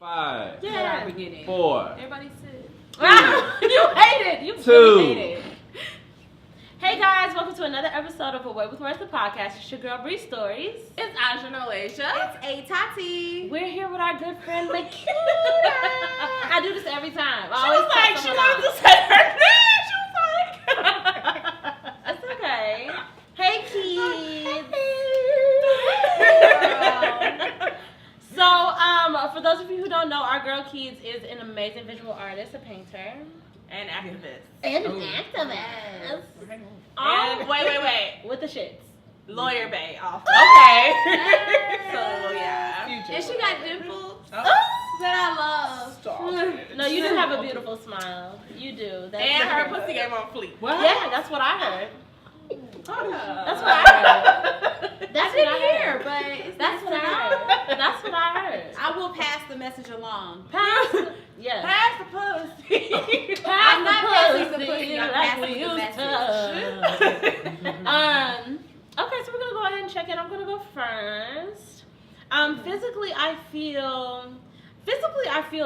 5, Yeah. 4. Everybody sit. You hate it. You 2. really hate it. Hey guys, welcome to another episode of A Way with Words, the podcast. It's your girl Bree Stories. It's Aja Noasia. It's A Tati. We're here with our good friend Makida. I do this every time. She was like, she wanted to say her name. She was like, it's okay. Hey Keeds. So, for those of you who don't know, our girl Keeds is an amazing visual artist, a painter. An activist. And an activist. And wait. With the shits. Lawyer Bay also. Okay. So, yeah. Future. And she got dimples Oh. that I love. Stop. No, you do have a beautiful smile. You do. That's And her pussy game on fleek. Yeah, that's what I heard. That's what I heard. I didn't hear, but it's That's what I heard. That's what I heard. I will pass the message along. Pass. Yes. Pass the pussy. I'm not passing the pussy pussy, I'm like passing we the used message. to. Okay, so we're gonna go ahead and check it. I'm gonna go first. Physically, I feel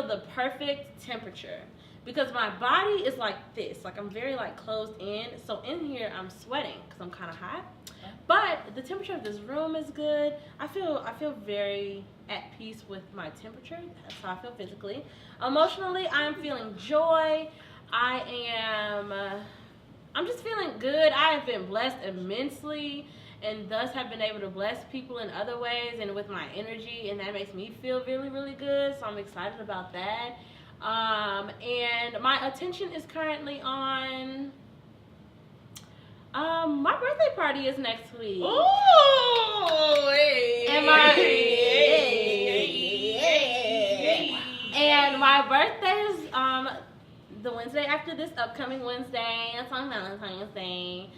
the perfect temperature because my body is like this. Like I'm very like closed in. So in here, I'm sweating because I'm kind of hot. But the temperature of this room is good. I feel very at peace with my temperature. That's how I feel physically. Emotionally, I am feeling joy. I'm just feeling good. I have been blessed immensely and thus have been able to bless people in other ways and with my energy, and that makes me feel really, really good. So I'm excited about that. And my attention is currently on my birthday party is next week. Ooh, hey. And my birthday is the Wednesday after this upcoming Wednesday. It's on Valentine's Day.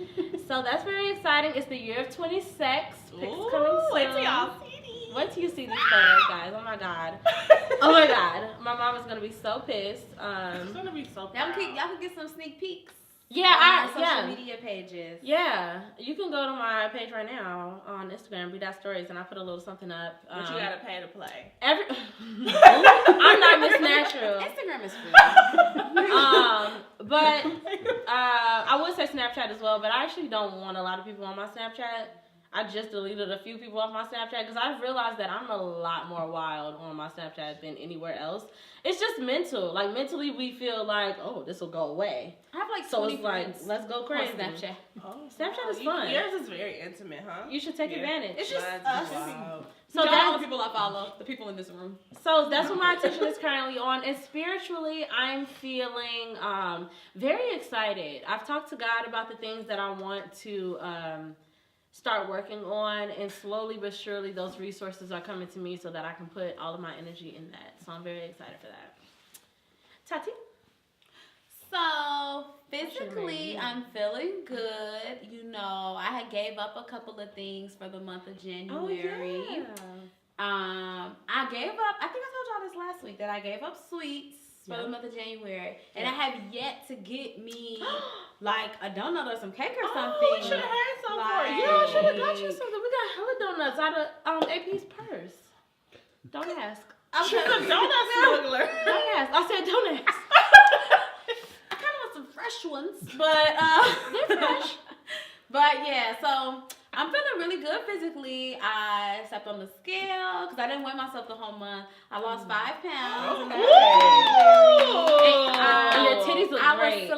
So that's very exciting. It's the year of 26. Pics coming soon. Wait till y'all see these. Wait till you see these photos, guys. Oh my god. Oh my god. My mom is gonna be so pissed. It's gonna be so Y'all proud. can get some sneak peeks. Yeah, on social media pages. Yeah, you can go to my page right now on Instagram, Stories, and I put a little something up. But you gotta pay to play. I'm not Miss Natural. Instagram is free. But I would say Snapchat as well, but I actually don't want a lot of people on my Snapchat. I just deleted a few people off my Snapchat because I've realized that I'm a lot more wild on my Snapchat than anywhere else. It's just mental. Like, mentally, we feel like, oh, this will go away. I have like So 20 it's like, friends let's go crazy. on Snapchat. Oh, Snapchat is fun. Yours is very intimate, huh? You should take advantage. It's just Mine's us. wild. So all that's the people I follow, the people in this room. So that's what my attention is currently on. And spiritually, I'm feeling very excited. I've talked to God about the things that I want to start working on, and slowly but surely those resources are coming to me so that I can put all of my energy in that. So I'm very excited for that. Tati? So physically, I'm feeling good. You know, I had gave up a couple of things for the month of January. Oh, yeah. I gave up. I think I told y'all this last week that I gave up sweets for the month of January, and I have yet to get me like a donut or some cake or something. Oh, we should have had some for you. Yeah, I should have got you something. We got hella donuts out of AP's purse. Don't ask. She's a donut smuggler. Don't ask. I said don't ask. I kind of want some fresh ones, but They're fresh. But yeah, so I'm feeling really good physically. I stepped on the scale because I didn't weigh myself the whole month. I lost 5 pounds. And your titties look great.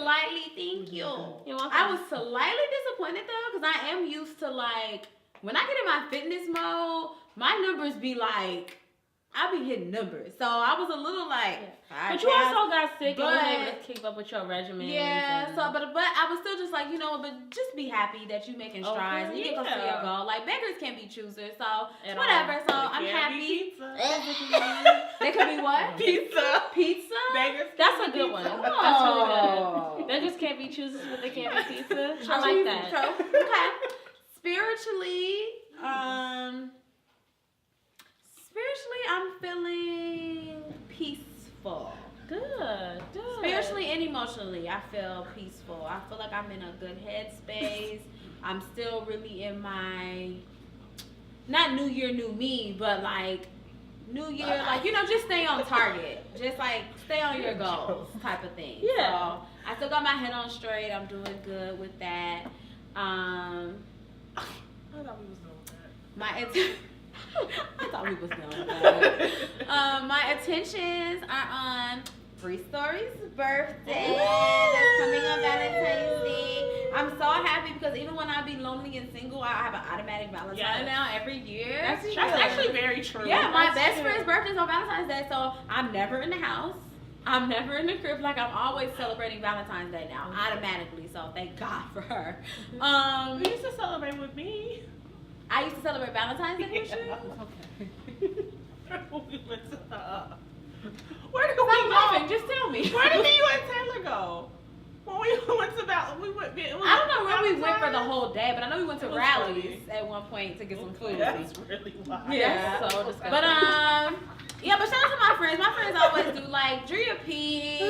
Thank you. You're welcome. I was slightly disappointed though because I am used to like, when I get in my fitness mode, my numbers be like, I be hitting numbers. So I was a little like, but you also got sick and wasn't able to keep up with your regimen. yeah, so but I was still just like, you know, but just be happy that you making strides and you get close to your goal. Like, beggars can't be choosers, so whatever. So I'm happy. They could be what? Pizza. Beggars. That's a good one. That's really good. Beggars can't be choosers, but they can't be pizza. I like that. Okay. Spiritually, I'm feeling peaceful. Good. Spiritually and emotionally, I feel peaceful. I feel like I'm in a good headspace. I'm still really in my, not new year, new me, but like New Year, like, you know, just stay on target. Just like stay on your goals type of thing. Yeah. So I still got my head on straight. I'm doing good with that. I thought we was doing that. I thought we was doing that. My attentions are on Free Story's birthday. That's coming on Valentine's Day. I'm so happy because even when I be lonely and single, I have an automatic Valentine now every year. That's actually very true. Yeah, my best friend's birthday is on Valentine's Day, so I'm never in the house. I'm never in the crib. Like, I'm always celebrating Valentine's Day now, automatically. So thank God for her. You used to celebrate with me. I used to celebrate Valentine's Day with you. Okay. We went to where did Stop we laughing. go? Just tell me. Where did you and Taylor go? When we went to I don't know where we went for the whole day, but I know we went to Rallies at one point to get some food. That's really wild. Yeah. That's so disgusting. But yeah, but shout out to my friends. My friends always do, like Drea P,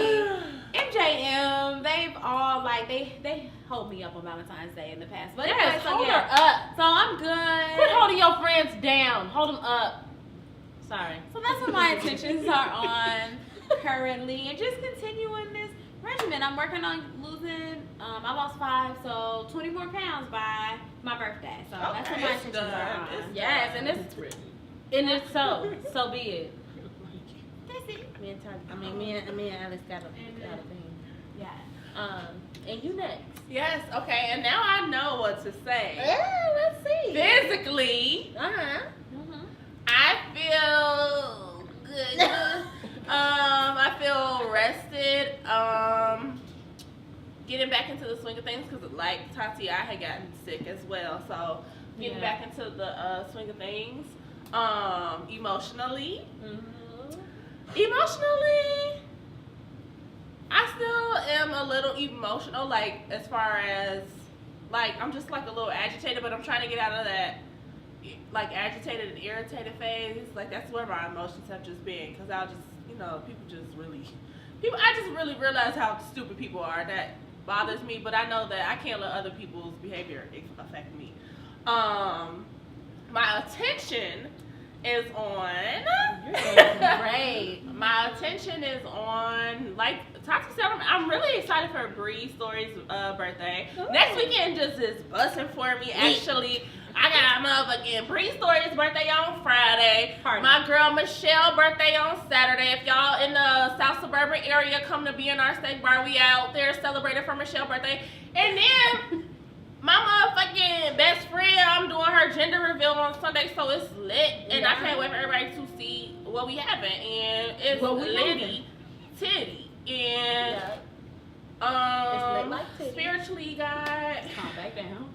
MJM. They've all like they hold me up on Valentine's Day in the past. But anyway, Yes, so hold yeah. her up. So I'm good. Quit holding your friends down. Hold them up. Sorry. So that's what my intentions are on currently, and just continuing this regimen. I'm working on losing. I lost 5, so 20 more pounds by my birthday. So that's what my intentions are on. Yes, and it's so be it. That's it. Me and Alice got a thing. Yeah. And you next. Yes, okay, and now I know what to say. Yeah, let's see. Physically, I feel good. I feel rested. Getting back into the swing of things because, like Tati, I had gotten sick as well. So getting back into the swing of things. Emotionally, I still am a little emotional. Like as far as like I'm just like a little agitated, but I'm trying to get out of that like agitated and irritated phase. Like that's where my emotions have just been because I'll just I just really realize how stupid people are. That bothers me, but I know that I can't let other people's behavior affect me. My attention is on. Great. My attention is on, like Tati said, I'm really excited for Bree Story's birthday. Ooh. Next weekend just is busting for me. Actually, I got motherfucking Bree Story's birthday on Friday. Party. My girl Michelle birthday on Saturday. If y'all in the South Suburban area come to be in our steak bar, we out there celebrating for Michelle's birthday. And then my motherfucking best friend, I'm doing her gender reveal on Sunday, so it's lit. And I can't wait for everybody to see what we having. And it's litty titty. And it's lit like titty. Spiritually, God. Calm back down.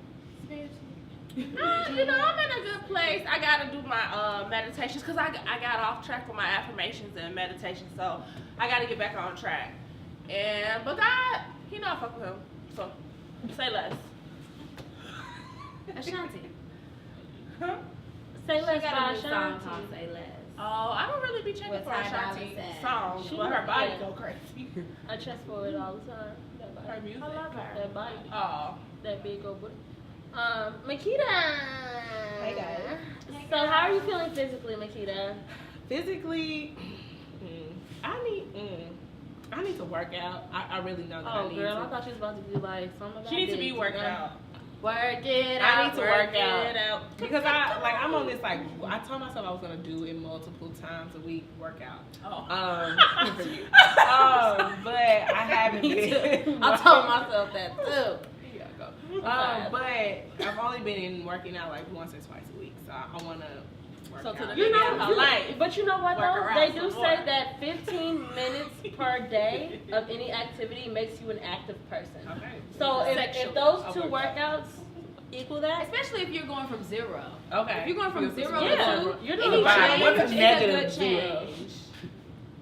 You know, I'm in a good place. I gotta do my meditations because I got off track with my affirmations and meditation, so I gotta get back on track. But God, He know I fuck with Him, so say less. Ashanti. Huh? Say less She got by a new song Ashanti. called Say Less. Oh, I don't really be checking With for Ty Ashanti Dolla $ign. songs, but her body go crazy. I chest for it all the time. That body. Her music. I love her. That body. Oh. That big old booty. Makida. Hey guys. So how are you feeling physically, Makida? Physically, I need to work out. I really know that I need girl, to. I thought she was about to be like something about She needs to be worked out. Work it out. I need to work out it out. because I'm on this I told myself I was gonna do it multiple times a week workout. Oh. But I haven't been. I told myself that too. But I've only been working out like once or twice a week, so I want to work So out. to the You know, her life. but you know what Work though? her They out do some say more. that 15 minutes per day of any activity makes you an active person. Okay. So if Sexually, those I'll two work out. workouts equal that, Especially if you're going from 0. Okay. If you're going from 0 Yeah, to 2, you're any doing fine. change What's a is a negative good zero? change.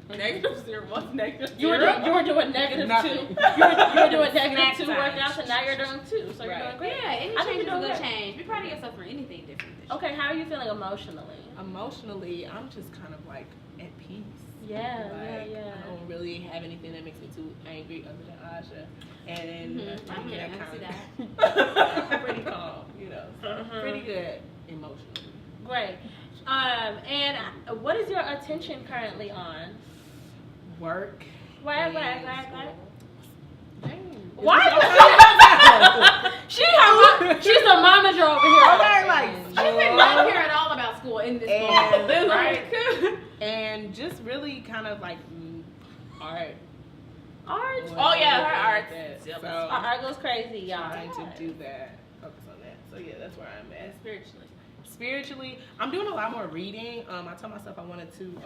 -0. What's -0? you were doing negative Nothing. 2. You were doing negative Snack 2 time. workouts, and now you're doing 2. So you're Right. doing great. Yeah, any I think change is you're a doing good great. change. Be proud of yourself for anything different this year. Okay, how are you feeling emotionally? Emotionally, I'm just kind of like at peace. Yeah, Like, yeah. I don't really have anything that makes me too angry other than Asha. And I I'm see that. I'm pretty calm, you know. So Mhm. pretty good emotionally. Great. And what is your attention currently on? Work. Why? She's a momager over here. Okay, like She did not care at all about school in this moment. right. And just really kind of like art. Art? Oh yeah, her art. So Art goes crazy, y'all. trying to do that. Focus on that. So yeah, that's where I'm at. Spiritually, I'm doing a lot more reading. I told myself I wanted to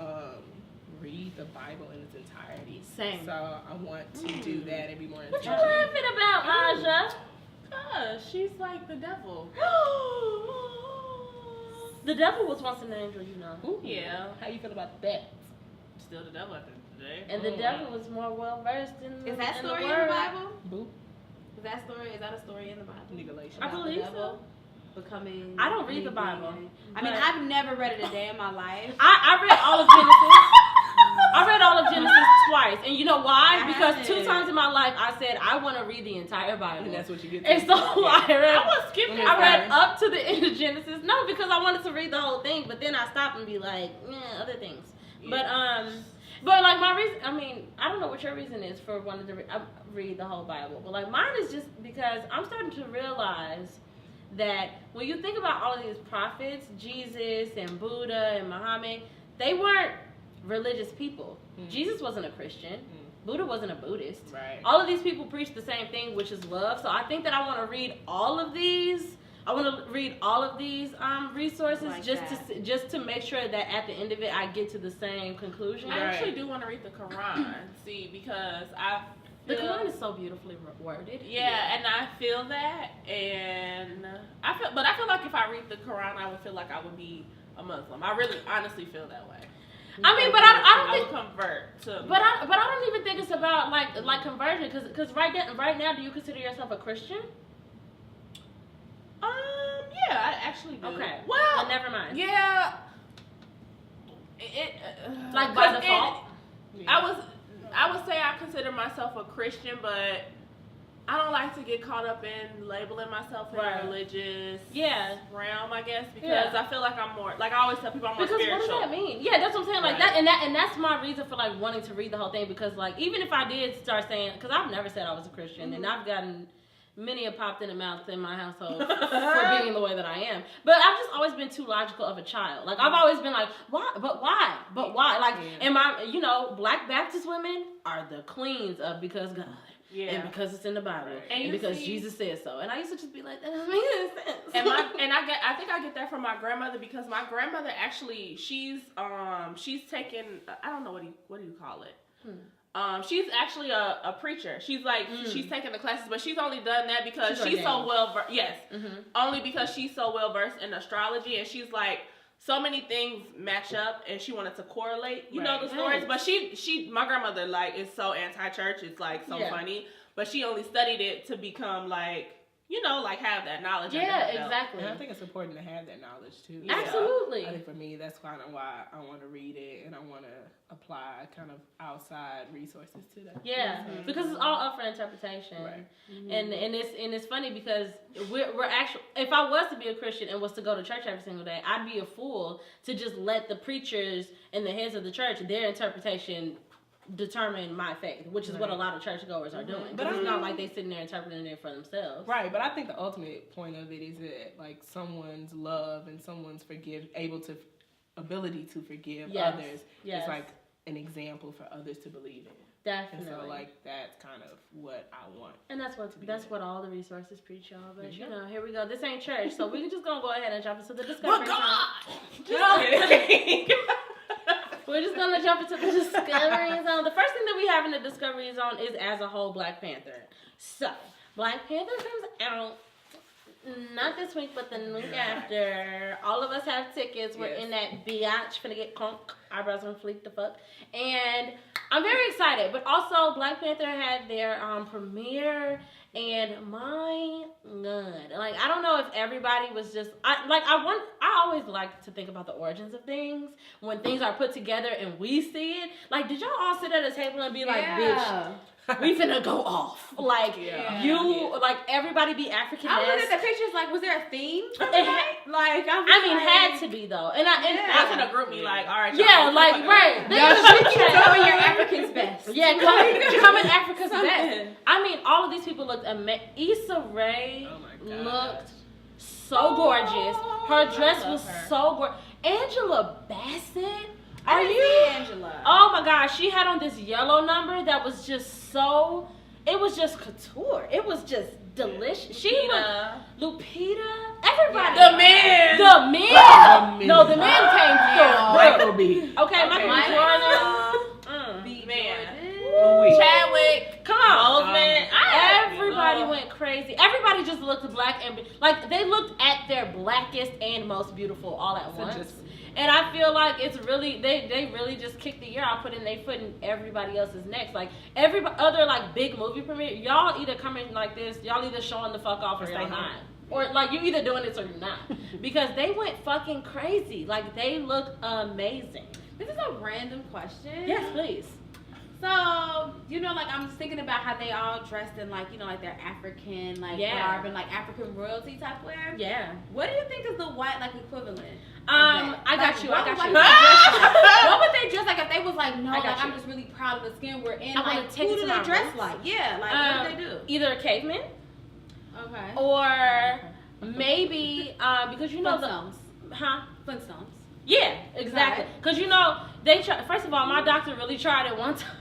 read the Bible in its entirety. Same. So I want to do that and be more What you intentional. laughing about, Aja? she's like the devil. The devil was once an angel, you know. Ooh. Yeah. How you feel about that? Still the devil at the end of the day. And the devil was more well versed in the Is that story in the the word. Bible? Boop. Is that a story in the Bible? Negation. I believe so. Becoming. I don't read the Bible. I mean, I've never read it a day in my life. I read all of Genesis. I read all of Genesis twice. And you know why? Because 2 times in my life I said I want to read the entire Bible. And that's what you get to. And so I was skipping. I read up to the end of Genesis. No, because I wanted to read the whole thing, but then I stopped and be like, other things. Yeah. But like my reason, I mean, I don't know what your reason is for wanting to read the whole Bible, but like mine is just because I'm starting to realize that when you think about all of these prophets, Jesus and Buddha and Muhammad, they weren't religious people. Jesus wasn't a Christian. Buddha wasn't a Buddhist. Right. All of these people preach the same thing, which is love. So I think that I want to read all of these. I want to read all of these resources Like just to make sure that at the end of it I get to the same conclusion. I actually do want to read the Quran. See, because The Quran is so beautifully worded. Yeah, and I feel that, and I feel like if I read the Quran, I would feel like I would be a Muslim. I really, honestly feel that way. I mean, but I don't think. I would convert to. But I don't even think it's about like conversion, because right now, do you consider yourself a Christian? Yeah, I actually do. Okay. Well, never mind. Yeah. Like by default. I would say I consider myself a Christian, but I don't like to get caught up in labeling myself in a religious realm, I guess, because I feel like I'm more, like I always tell people, I'm more spiritual. What does that mean? Yeah, that's what I'm saying. Like that, and that's my reason for like wanting to read the whole thing, because like even if I did start saying, because I've never said I was a Christian, and I've gotten many a popped in the mouth in my household for being the way that I am. But I've just always been too logical of a child. Like I've always been like, why? But why? But why? Like, am I? Black Baptist women are the queens of because God. Yeah. And because it's in the Bible, and because Jesus said so. And I used to just be like, that doesn't make any sense. I think I get that from my grandmother, because my grandmother actually, she's taken, I don't know what do you call it. She's actually a preacher. She's like she's taken the classes, but she's only done that because she's so well versed. Yes, only because she's so well versed in astrology, and she's like, so many things match up, and she wanted to correlate, you know, the stories. But she, my grandmother, like, is so anti-church. It's like so funny. But she only studied it to become like, you know, like have that knowledge. Yeah, exactly. And I think it's important to have that knowledge too. Absolutely. I think for me, that's kind of why I want to read it, and I want to apply kind of outside resources to that. Yeah, because it's all up for interpretation. Right. And it's funny because we're actually, if I was to be a Christian and was to go to church every single day, I'd be a fool to just let the preachers and the heads of the church, their interpretation, determine my faith, which is what a lot of churchgoers are doing. But it's not like they sitting there interpreting it for themselves. Right, but I think the ultimate point of it is that like someone's love and someone's ability to forgive others is like an example for others to believe in. Definitely. And so like that's kind of what I want. And that's what all the resources preach, y'all. But you know, here we go. This ain't church, so we're just gonna go ahead and jump into the discovery zone. We're just gonna jump into the discovery zone. The first thing that we have in the discovery zone is, as a whole, Black Panther. So Black Panther comes out not this week, but the week after. All of us have tickets. We're in that biatch, finna get conk. Eyebrows on fleek the fuck. And I'm very excited. But also, Black Panther had their premiere, And my God, like I don't know if everybody was just I always like to think about the origins of things when things are put together and we see it. Like, did y'all all sit at a table and be like, bitch, we finna go off? Like like everybody be African. I looked at the pictures like, was there a theme? Had to be though, and I was in a group me like, all right, y'all, right. Coming your African's best. Yeah, coming Africa's best. I mean, all of these people looked amazing. Issa Rae looked so gorgeous. Her dress was so gorgeous. Angela Bassett. Are you Angela? Oh my gosh, she had on this yellow number that was just so. It was just couture. It was just delicious. Lupita. Everybody. The men. No, the men came through. Michael B. Okay, Michael B. Jordan. Man. Chadwick. Come on. Everybody went crazy. Everybody just looked black and like they looked at their blackest and most beautiful all at once. And I feel like it's really they really just kicked the year out, putting their foot in everybody else's necks. Like every other like big movie premiere, y'all either come in like this, y'all either showing the fuck off or y'all not. Or like you either doing this or you're not. Because they went fucking crazy. Like they looked amazing. This is a random question. Yes, please. So, you know, like I'm just thinking about how they all dressed in like, you know, like their African garb and like African royalty type wear. Yeah. What do you think is the white like equivalent? I got you. What would they dress like if they was like, no, like I'm just really proud of the skin we're in? I like, who do they dress like? Yeah, like what do they do? Either a caveman. Okay. Or maybe because you know Flintstones. Yeah, exactly. Because you know they try. First of all, my doctor really tried it one time.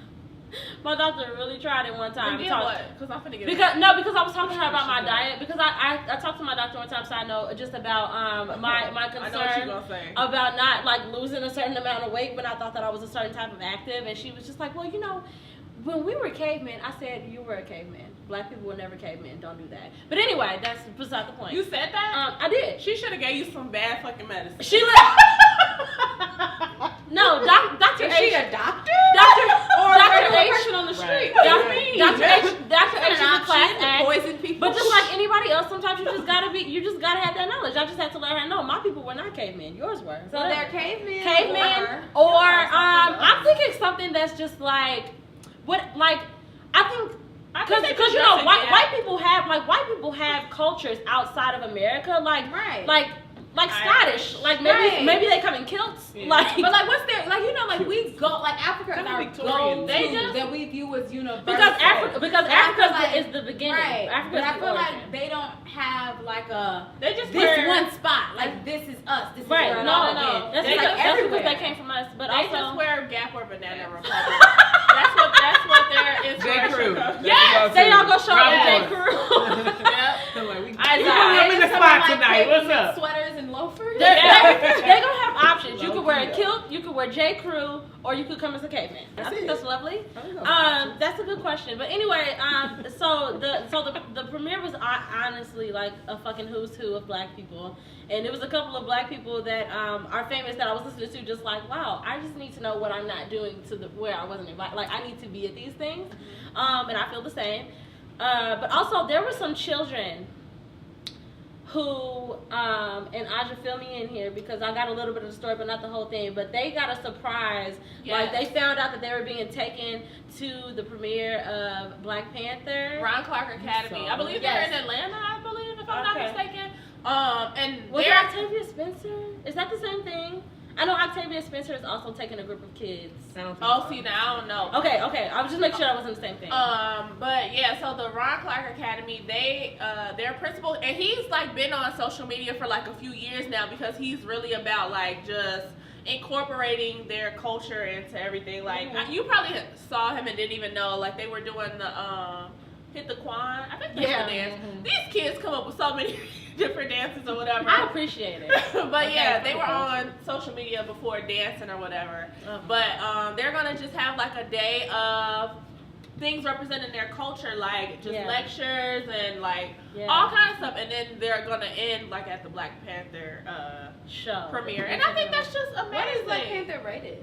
My doctor really tried it one time. Because I'm finna get because I was talking to her about my diet. Because I talked to my doctor one time, so I know just about my concern about not like losing a certain amount of weight when I thought that I was a certain type of active, and she was just like, well, you know, when we were cavemen, I said you were a caveman. Black people were never cavemen. Don't do that. But anyway, that's beside the point. You said that? I did. She should have gave you some bad fucking medicine. She No, Dr. Is H. she a doctor? Dr. H. person on the street. Dr. H is a class act. Poison people. But just like anybody else, sometimes you just gotta have that knowledge. I just have to let her know my people were not cavemen. Yours were. So they're cavemen. Or I'm thinking something that's just like because you know white people have cultures outside of America like Scottish, like maybe they come in kilts, but like what's their like you know like we go like Africa is our go that we view as universal because Africa is the beginning. Right. Africa but I feel origin. like they don't have like a this wear, one spot like this is us. This is right. where No. That's everywhere. because they came from us, but they also just wear Gap or Banana Republic. that's what their inspiration comes from. Yes, they all go show up J. Crew. I'm in the spot tonight. What's up? Sweaters and loafers. They're gonna have options. You could wear a kilt, you could wear J. Crew, or you could come as a caveman. I think that's lovely. That's a good question. But anyway, so the premiere was honestly like a fucking who's who of black people. And it was a couple of black people that are famous that I was listening to, just like, wow, I just need to know what I'm not doing where I wasn't invited. Like, I need to be at these things. And I feel the same. But also, there were some children who, and Aja, fill me in here because I got a little bit of the story, but not the whole thing. But they got a surprise. Yes. Like, they found out that they were being taken to the premiere of Black Panther. Ron Clark Academy. I believe they're in Atlanta, if I'm not mistaken. And was it Octavia Spencer? Is that the same thing? I know Octavia Spencer is also taking a group of kids. See, now I don't know. Okay. I was just making sure I wasn't the same thing. But yeah, so the Ron Clark Academy, their principal, and he's like been on social media for like a few years now because he's really about like just incorporating their culture into everything. Like you probably saw him and didn't even know. Like they were doing the Hit the Quan. I think that's the dance. Mm-hmm. These kids come up with so many different dances or whatever. I appreciate it. But yeah, they were on social media before dancing or whatever. But they're gonna just have like a day of things representing their culture, like just lectures and like all kinds of stuff, and then they're gonna end like at the Black Panther show premiere. And I think that's just amazing. What is Black Panther rated?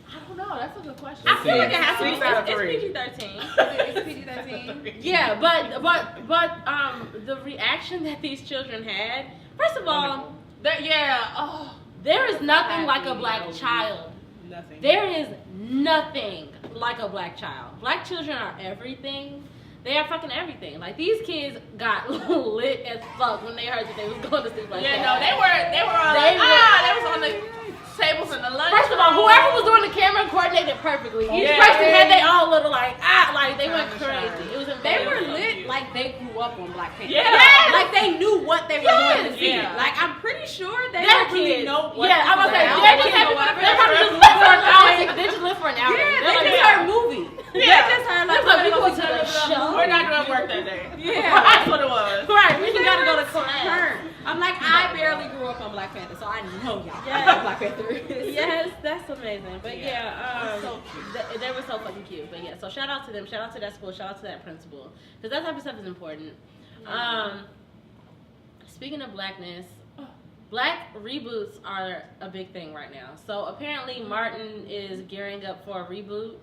I don't know. That's a good question. I feel like it has to be. 6 out of It's 3. PG-13. It's PG-13. Yeah, but the reaction that these children had. First of all, there is nothing like a black child. Nothing. There is nothing like a black child. Black children are everything. They are fucking everything. Like, these kids got lit as fuck when they heard that they was going to sleep like that. Yeah, no, they were all they was on the tables in the lunch. First of all, whoever was doing the camera coordinated perfectly. Each person had their own little like they went crazy. It was They amazing. were lit like they grew up on Black Panther. Yeah. Like they knew what they were going to see. Yeah. Like I'm pretty sure they They're don't really kids. know what Yeah, I was like, they probably just live for an hour. They just live for an hour. Yeah, They're they like, just heard a movie. Yeah. They just heard like, we go to the show. We're not doing work that day. Yeah. That's what it was. Right, we gotta go to class. Turn. I'm like, I barely grew up on Black Panther, so I know y'all. Yes. know Black Panther is. Yes, that's amazing. But so they were so fucking cute. But yeah, so shout out to them. Shout out to that school. Shout out to that principal. Because that type of stuff is important. Speaking of blackness, black reboots are a big thing right now. So apparently Martin is gearing up for a reboot.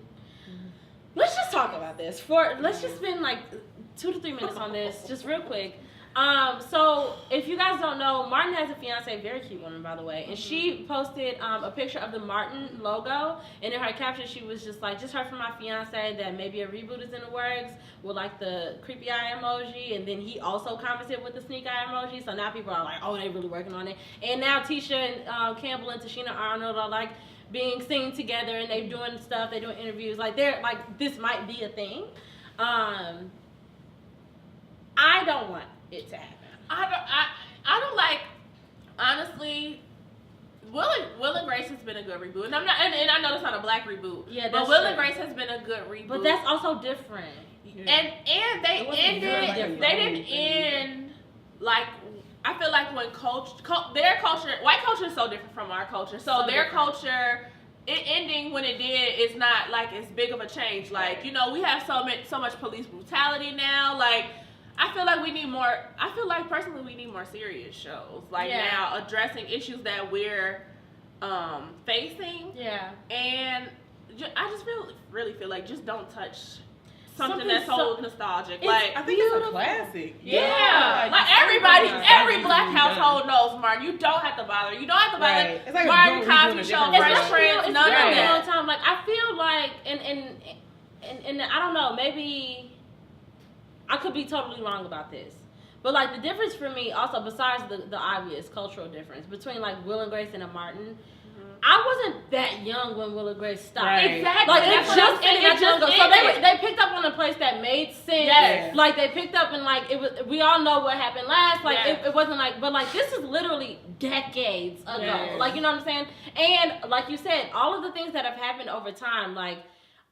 Let's just talk about this. Let's just spend like 2 to 3 minutes on this, just real quick. So if you guys don't know, Martin has a fiance, very cute woman by the way, and she posted a picture of the Martin logo, and in her caption she was just like, just heard from my fiance that maybe a reboot is in the works with like the creepy eye emoji, and then he also commented with the sneak eye emoji, so now people are like, oh, they really working on it. And now Tisha and Campbell and Tashina Arnold are like being seen together, and they're doing stuff, they're doing interviews, like they're like, this might be a thing. I don't want it to happen. I don't like, honestly, Will and Grace has been a good reboot. And I know it's not a black reboot. Yeah, but Will and Grace has been a good reboot. But that's also different. Yeah. And they ended, they didn't end like, I feel like when their culture, white culture is so different from our culture. So their culture, it ending when it did is not like as big of a change. Like, you know, we have so much police brutality now. Like, I feel like we need more. I feel like personally we need more serious shows. Like now addressing issues that we're facing. Yeah. And I just really feel like just don't touch something that's so nostalgic. Like I think it's a classic. Yeah. Like every black household knows Martin. You don't have to bother. You don't have to bother. It's like Martin, Cosby Show, Fresh Prince, none of that. Time. Like I feel like and I don't know, maybe I could be totally wrong about this, but like the difference for me also, besides the obvious cultural difference between like Will and Grace and a Martin, I wasn't that young when Will and Grace stopped. Right. Exactly. Like it just ended. So they picked up on a place that made sense. Yes. Like they picked up and like it was. We all know what happened last. Like it wasn't like, but like this is literally decades ago. Yes. Like, you know what I'm saying? And like you said, all of the things that have happened over time, like.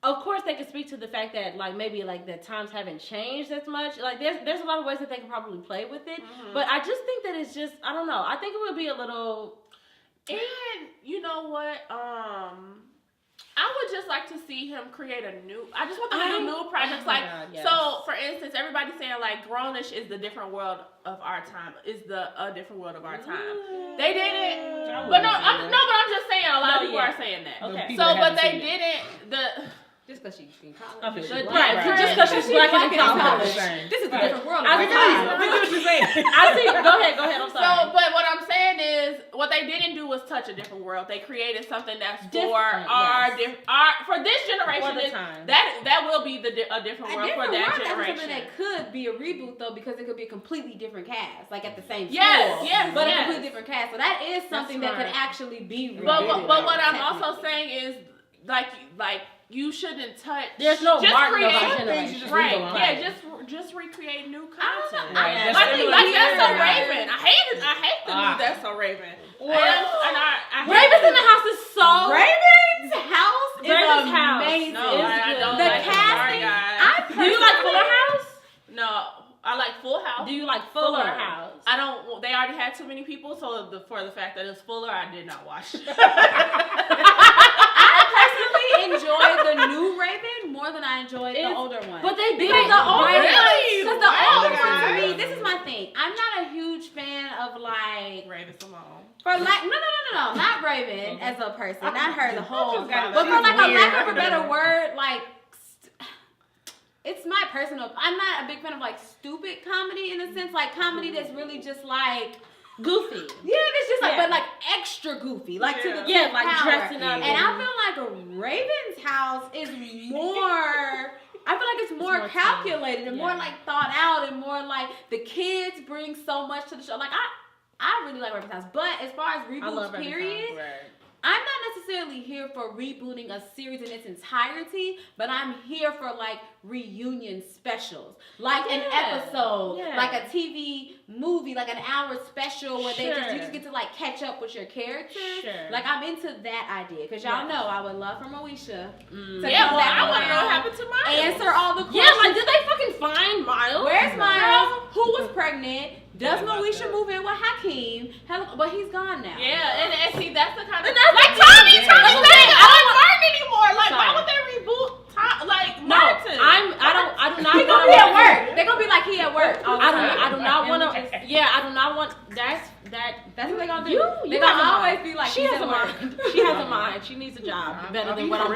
Of course, they could speak to the fact that, like, maybe, like, the times haven't changed as much. Like, there's a lot of ways that they can probably play with it. Mm-hmm. But I just think that it's just, I don't know. I think it would be a little... And, you know what? I would just like to see him create a new... I just want them to do new projects. So, for instance, everybody's saying, like, Grownish is the different world of our time. Is a different world of our time. They didn't... But I'm just saying, a lot of people are saying that. Okay. So, but they didn't... Just because she's in college. Right. Just because she's black and in college. This is a different world. I see what you're saying. I see. Go ahead. I'm sorry. So, but what I'm saying is, what they didn't do was touch a different world. They created something that's for this generation. That will be a different world for that generation. Something that could be a reboot though, because it could be a completely different cast, like at the same school. Yes, but a completely different cast. So that is something that could actually be rebooted. But what I'm also saying is, like you shouldn't touch. There's no just Martin create of our generation. Right. Yeah. Just recreate new content. Like That's So Raven. I hate the new That's So Raven. Raven's in the house is so. Raven's house is amazing. No, I don't the like casting. Do you like Fuller House? No. I like Full House. Do you like Fuller House? I don't. They already had too many people, so for the fact that it's Fuller, I did not watch. Enjoy the new Raven more more than I enjoyed the older ones. But they did because the older Really? ones, because the older Wow. ones to me, this is my thing. I'm not a huge fan of like Raven Simone. for like no, not Raven as a person, not her the whole. got But it. for like a She's lack of a weird. better word, like. It's my personal. I'm not a big fan of like stupid comedy in a sense, like comedy that's really just like goofy. Yeah, it's just like, Yeah. but like extra goofy, like to the Yeah, tenth like power. dressing up. And I feel like Raven's house is more. I feel like it's more calculated and more like thought out and more like the kids bring so much to the show. Like I really like Raven's house, but as far as reboots, period. I'm not necessarily here for rebooting a series in its entirety, but I'm here for like reunion specials, like an episode, like a TV movie, like an hour special where you just get to like catch up with your characters. Like I'm into that idea because y'all know I would love for Moesha to come back I want to know what happened to Miles. answer all the questions. Yeah, like did they fucking find Miles? Where's Miles? Who was pregnant? Does Moesha move in with Hakeem? But he's gone now. Yeah, and see, that's the kind of... like Tommy's I don't Martin anymore. Like, why would they reboot Martin? I do not He gonna be at work. They're gonna be like he at work. I do not want to. Yeah, I do not want. That's what they gonna do. They They're gonna gonna always be like she has a mind. She has a mind. She needs a job better than what I'm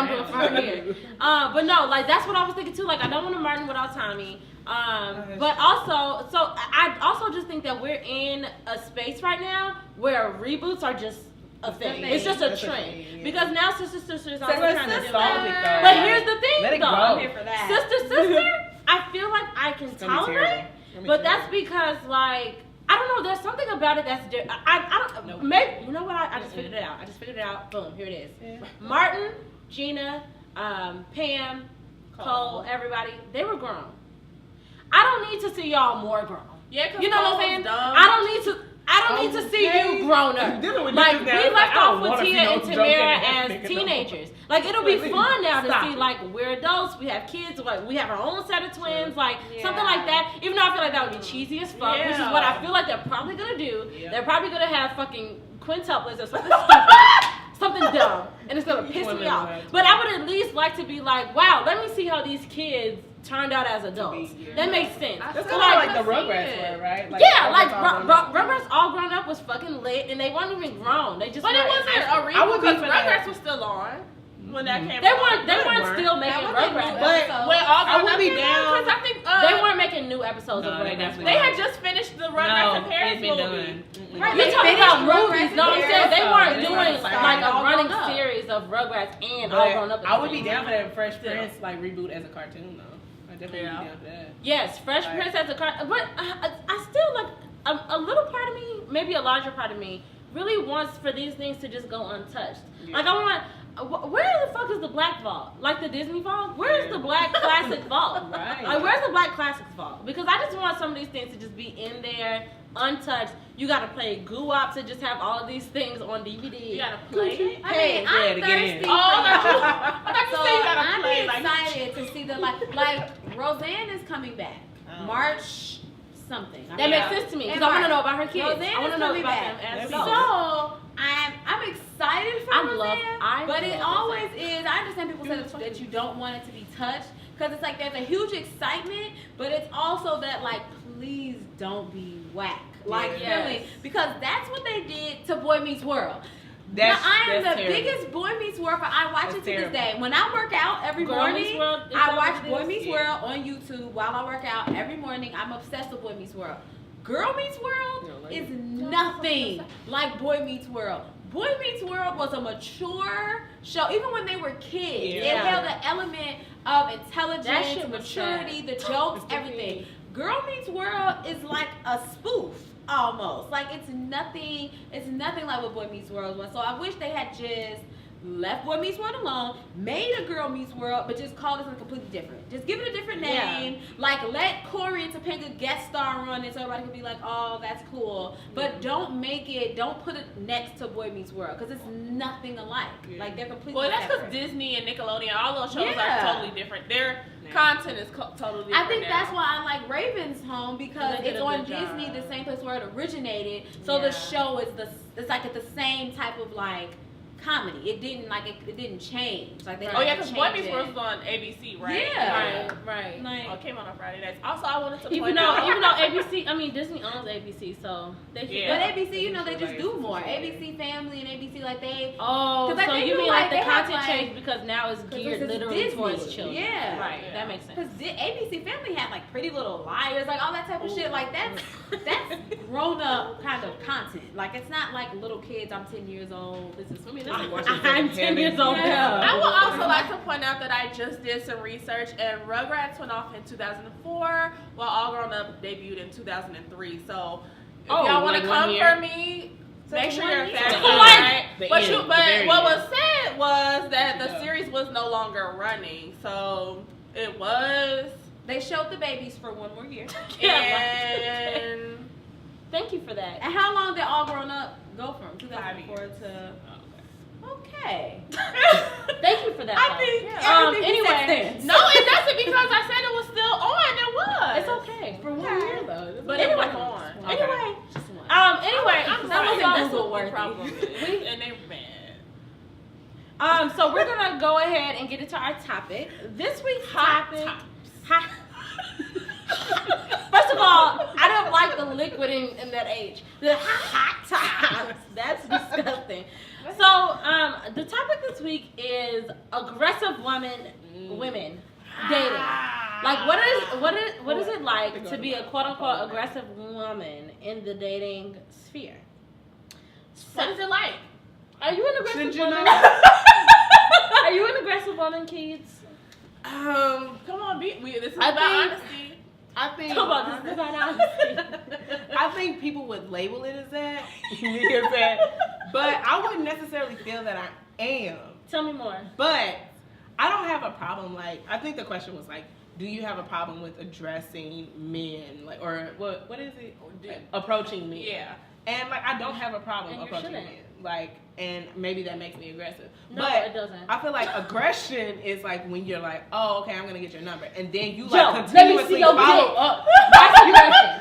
doing for her here. But no, like that's what I was thinking too. Like I don't want a Martin without Tommy. But also, so I also just think that we're in a space right now where reboots are just a thing. It's just a trend. Because now Sisters are trying to do that. But here's the thing, though. I'm here for that. Sister, I feel like I can tolerate, but that's because like I don't know. There's something about it that's different. I don't. Maybe you know what? I just figured it out. I just figured it out. Boom. Here it is. Yeah. Martin, Gina, Pam, Cole, everybody. They were grown. I don't need to see y'all more grown. Yeah, you know what I'm saying? I don't need to see you grown up. Like we left off with Tia and Tamara as teenagers. Like it'll be fun now to see like we're adults, we have kids, like we have our own set of twins, like something like that. Even though I feel like that would be cheesy as fuck, which is what I feel like they're probably gonna do. They're probably gonna have fucking quintuplets or something stupid, something dumb, and it's gonna piss me off. But I would at least like to be like, wow, let me see how these kids turned out as adults. That makes sense. That's kind of like the Rugrats were, right? Like, Rugrats all grown up was fucking lit, and they weren't even grown. They just. But it wasn't a reboot because Rugrats was still on when that came. They weren't still making Rugrats. But when all I would be down because I think they weren't making new episodes of Rugrats. They had just finished the Rugrats and Paris movie. You're talking about movies. No, I'm saying they weren't doing like a running series of Rugrats and all grown up. I would be down for that Fresh Prince like reboot as a cartoon though. Definitely down for that. Yes, Fresh Prince as a cartoon, but I still like a little part of me, maybe a larger part of me, really wants for these things to just go untouched. Yeah. Like I want, where the fuck is the Black Vault? Like the Disney Vault? Where's the Black Classic Vault? Right. Like where's the Black Classics Vault? Because I just want some of these things to just be in there, untouched. You gotta play Goo-Wop to just have all of these things on DVD. You gotta play it? I mean, I'm thirsty. I'm excited to see the like Roseanne is coming back. March something. That makes sense to me because I want to know about her kids. Roseanne I want to know about back. them as So I'm excited for Roseanne, but it always is. I understand people say that you don't want it to be touched because it's like there's a huge excitement, but it's also that like please don't be whack. Like feeling because that's what they did to Boy Meets World. I am the biggest Boy Meets World. I watch it to this day. When I work out every morning, I watch Boy Meets World on YouTube while I work out every morning. I'm obsessed with Boy Meets World. Girl Meets World is nothing like Boy Meets World. Boy Meets World was a mature show. Even when they were kids, it held an element of intelligence, maturity, the jokes, everything. Girl Meets World is like a spoof. Almost like it's nothing like what Boy Meets World was. So I wish they had just left Boy Meets World alone, made a Girl Meets World, but just called it something completely different. Just give it a different name. Like let Corey and Topanga guest star on it so everybody can be like, oh, that's cool. But don't put it next to Boy Meets World because it's nothing alike. Like they're completely that's separate. because Disney and Nickelodeon, all those shows are totally different. Their content is totally different. I think that's why I like Raven's Home because it's on Disney, the same place where it originated. So the show is it's like at the same type of like comedy. It didn't change. Like they because Boy Meets World was on ABC, right? Yeah, right. Like, it came on Friday nights. Also, I wanted to even though ABC, I mean Disney owns ABC, so they should. But ABC, you know, they just do more. ABC Family and ABC like they. Oh, so you mean like the content changed because now it's geared literally Disney. towards children? Yeah, right. That makes sense. Because ABC Family had like Pretty Little Liars, like all that type of shit. Like that's grown up kind of content. Like it's not like little kids. I'm 10 years old. This is I'm 10 years old. Yeah. I would also like to point out that I just did some research, and Rugrats went off in 2004, while All Grown Up debuted in 2003. So if y'all want to come for me, make sure you're a fan. Right? But what was said was that the series was no longer running. So it was. They showed the babies for one more year. And thank you for that. And how long did All Grown Up go from 2004 to? Okay. Thank you for that. I think anyway, no, it doesn't because I said it was still on. It was. It's okay for 1 year though. But it was on. Anyway, That's what the problem is. And they bad. So we're gonna go ahead and get into our topic. This week's topic. First of all, I don't like the liquid in that age. The hot tops. That's disgusting. So, the topic this week is aggressive women dating. Like, what is it like to be a quote unquote aggressive woman in the dating sphere? What is it like? Are you an aggressive woman? Are you an aggressive woman, Keeds? Come on, this is about honesty. I think. Come on, this is about honesty. I think people would label it as that, but I wouldn't necessarily feel that I am. Tell me more. But I don't have a problem. Like, I think the question was like, do you have a problem with addressing men, like, or what is it? Approaching men. Yeah. And like, I don't have a problem and approaching men. Like, and maybe that makes me aggressive. No, but it doesn't. I feel like aggression is like when you're like, oh, okay, I'm gonna get your number, and then you let continuously me see your follow up. That's aggression.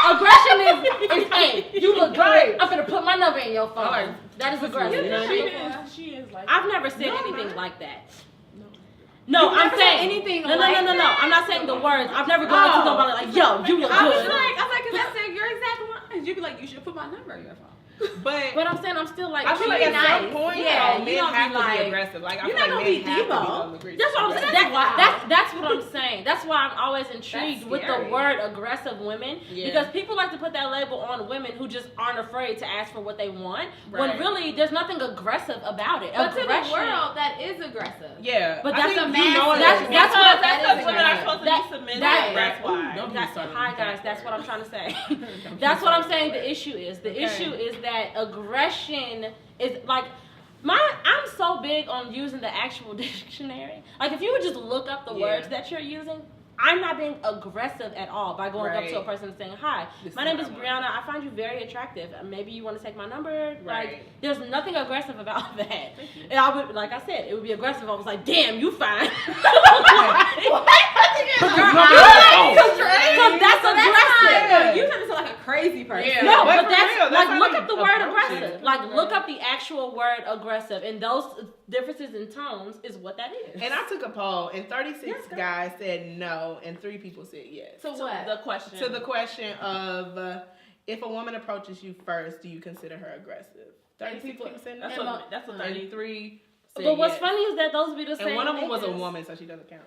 Aggression is hey, you look good. I'm gonna put my number in your phone. Right. That is aggressive. She is like. I've never said anything like that. No, I'm saying anything. No. I'm not saying the words. I've never gone up to somebody like, yo, you look good. I was like, cause that's your exact line. You'd be like, you should put my number in your phone. But I'm saying I'm still like, I feel like at some point, men have to be aggressive. Like, I feel like men have to be aggressive. That's what I'm saying. That's what I'm saying. That's why I'm always intrigued with the word aggressive women, because people like to put that label on women who just aren't afraid to ask for what they want, when really there's nothing aggressive about it. But to the world, that is aggressive. Yeah, but that's a man. That's what women are supposed to be submissive. That's why. Hi guys, that's what I'm trying to say. That's what I'm saying. The issue is that aggression is like I'm so big on using the actual dictionary. Like if you would just look up the words that you're using, I'm not being aggressive at all by going up to a person and saying, hi, my name is Brianna. I find you very attractive. Maybe you want to take my number. Like, there's nothing aggressive about that. And I would, like I said, it would be aggressive. I was like, damn, you fine. Because that's aggressive. You sound like a crazy person. Yeah. No, but that's like, look up the word aggressive. Like, look up the actual word aggressive. And those differences in tones is what that is. And I took a poll, and 36 guys said no, and 3 people said yes. So what? The question. To the question of if a woman approaches you first, do you consider her aggressive? 36 people said no. That's a 33. But what's funny is that those be the same. And one of them was a woman, so she doesn't count.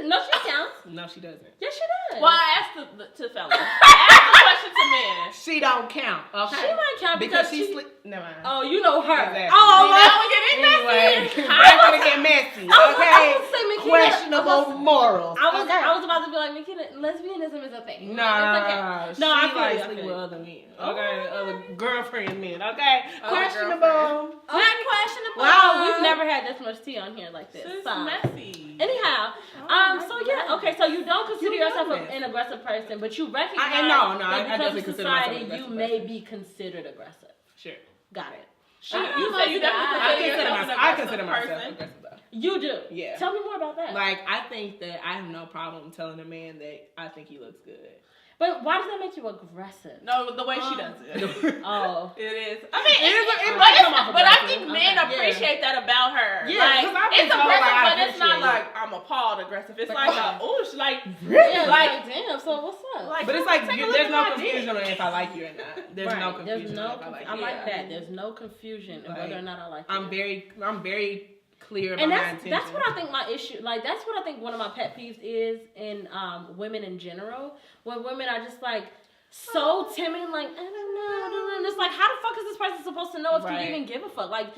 No, she counts. No, she doesn't. Yes, she does. Well, I asked to fellas. I asked the question to men. She don't count. Okay. She might count because she Never mind. Oh, you know her. Exactly. Oh, now we get anyway, we're gonna get messy. Okay. I was say, Makida, questionable morals. I was about to be like, Makida, lesbianism is a thing. No, I likes sleep with other men. Okay, other girlfriend men. Okay, questionable. Questionable. Wow, we've never had this much tea on here like this. It's messy. Anyhow, so yeah, okay, so you don't consider yourself an aggressive person, but you recognize that because of society you may be considered aggressive. Sure. Got it. You say you definitely I consider myself aggressive though. You do? Yeah. Tell me more about that. Like, I think that I have no problem telling a man that I think he looks good. But why does that make you aggressive? No, the way she does it. Oh. It is. I mean, but I think men appreciate that about her. Yeah, like, it's aggressive, but it's not like I'm appalled aggressive. It's like oosh, like really? Yeah, like damn. So what's up? Like, but it's like there's no confusion on if I like you or not. There's no confusion. There's no. If I like I you. like that. There's no confusion of whether or not I like you. I'm very clear about my intention. That's what I think my issue. Like that's what I think one of my pet peeves is in women in general. When women are just like so timid, like I don't know, and it's like how the fuck is this person supposed to know if you even give a fuck? Like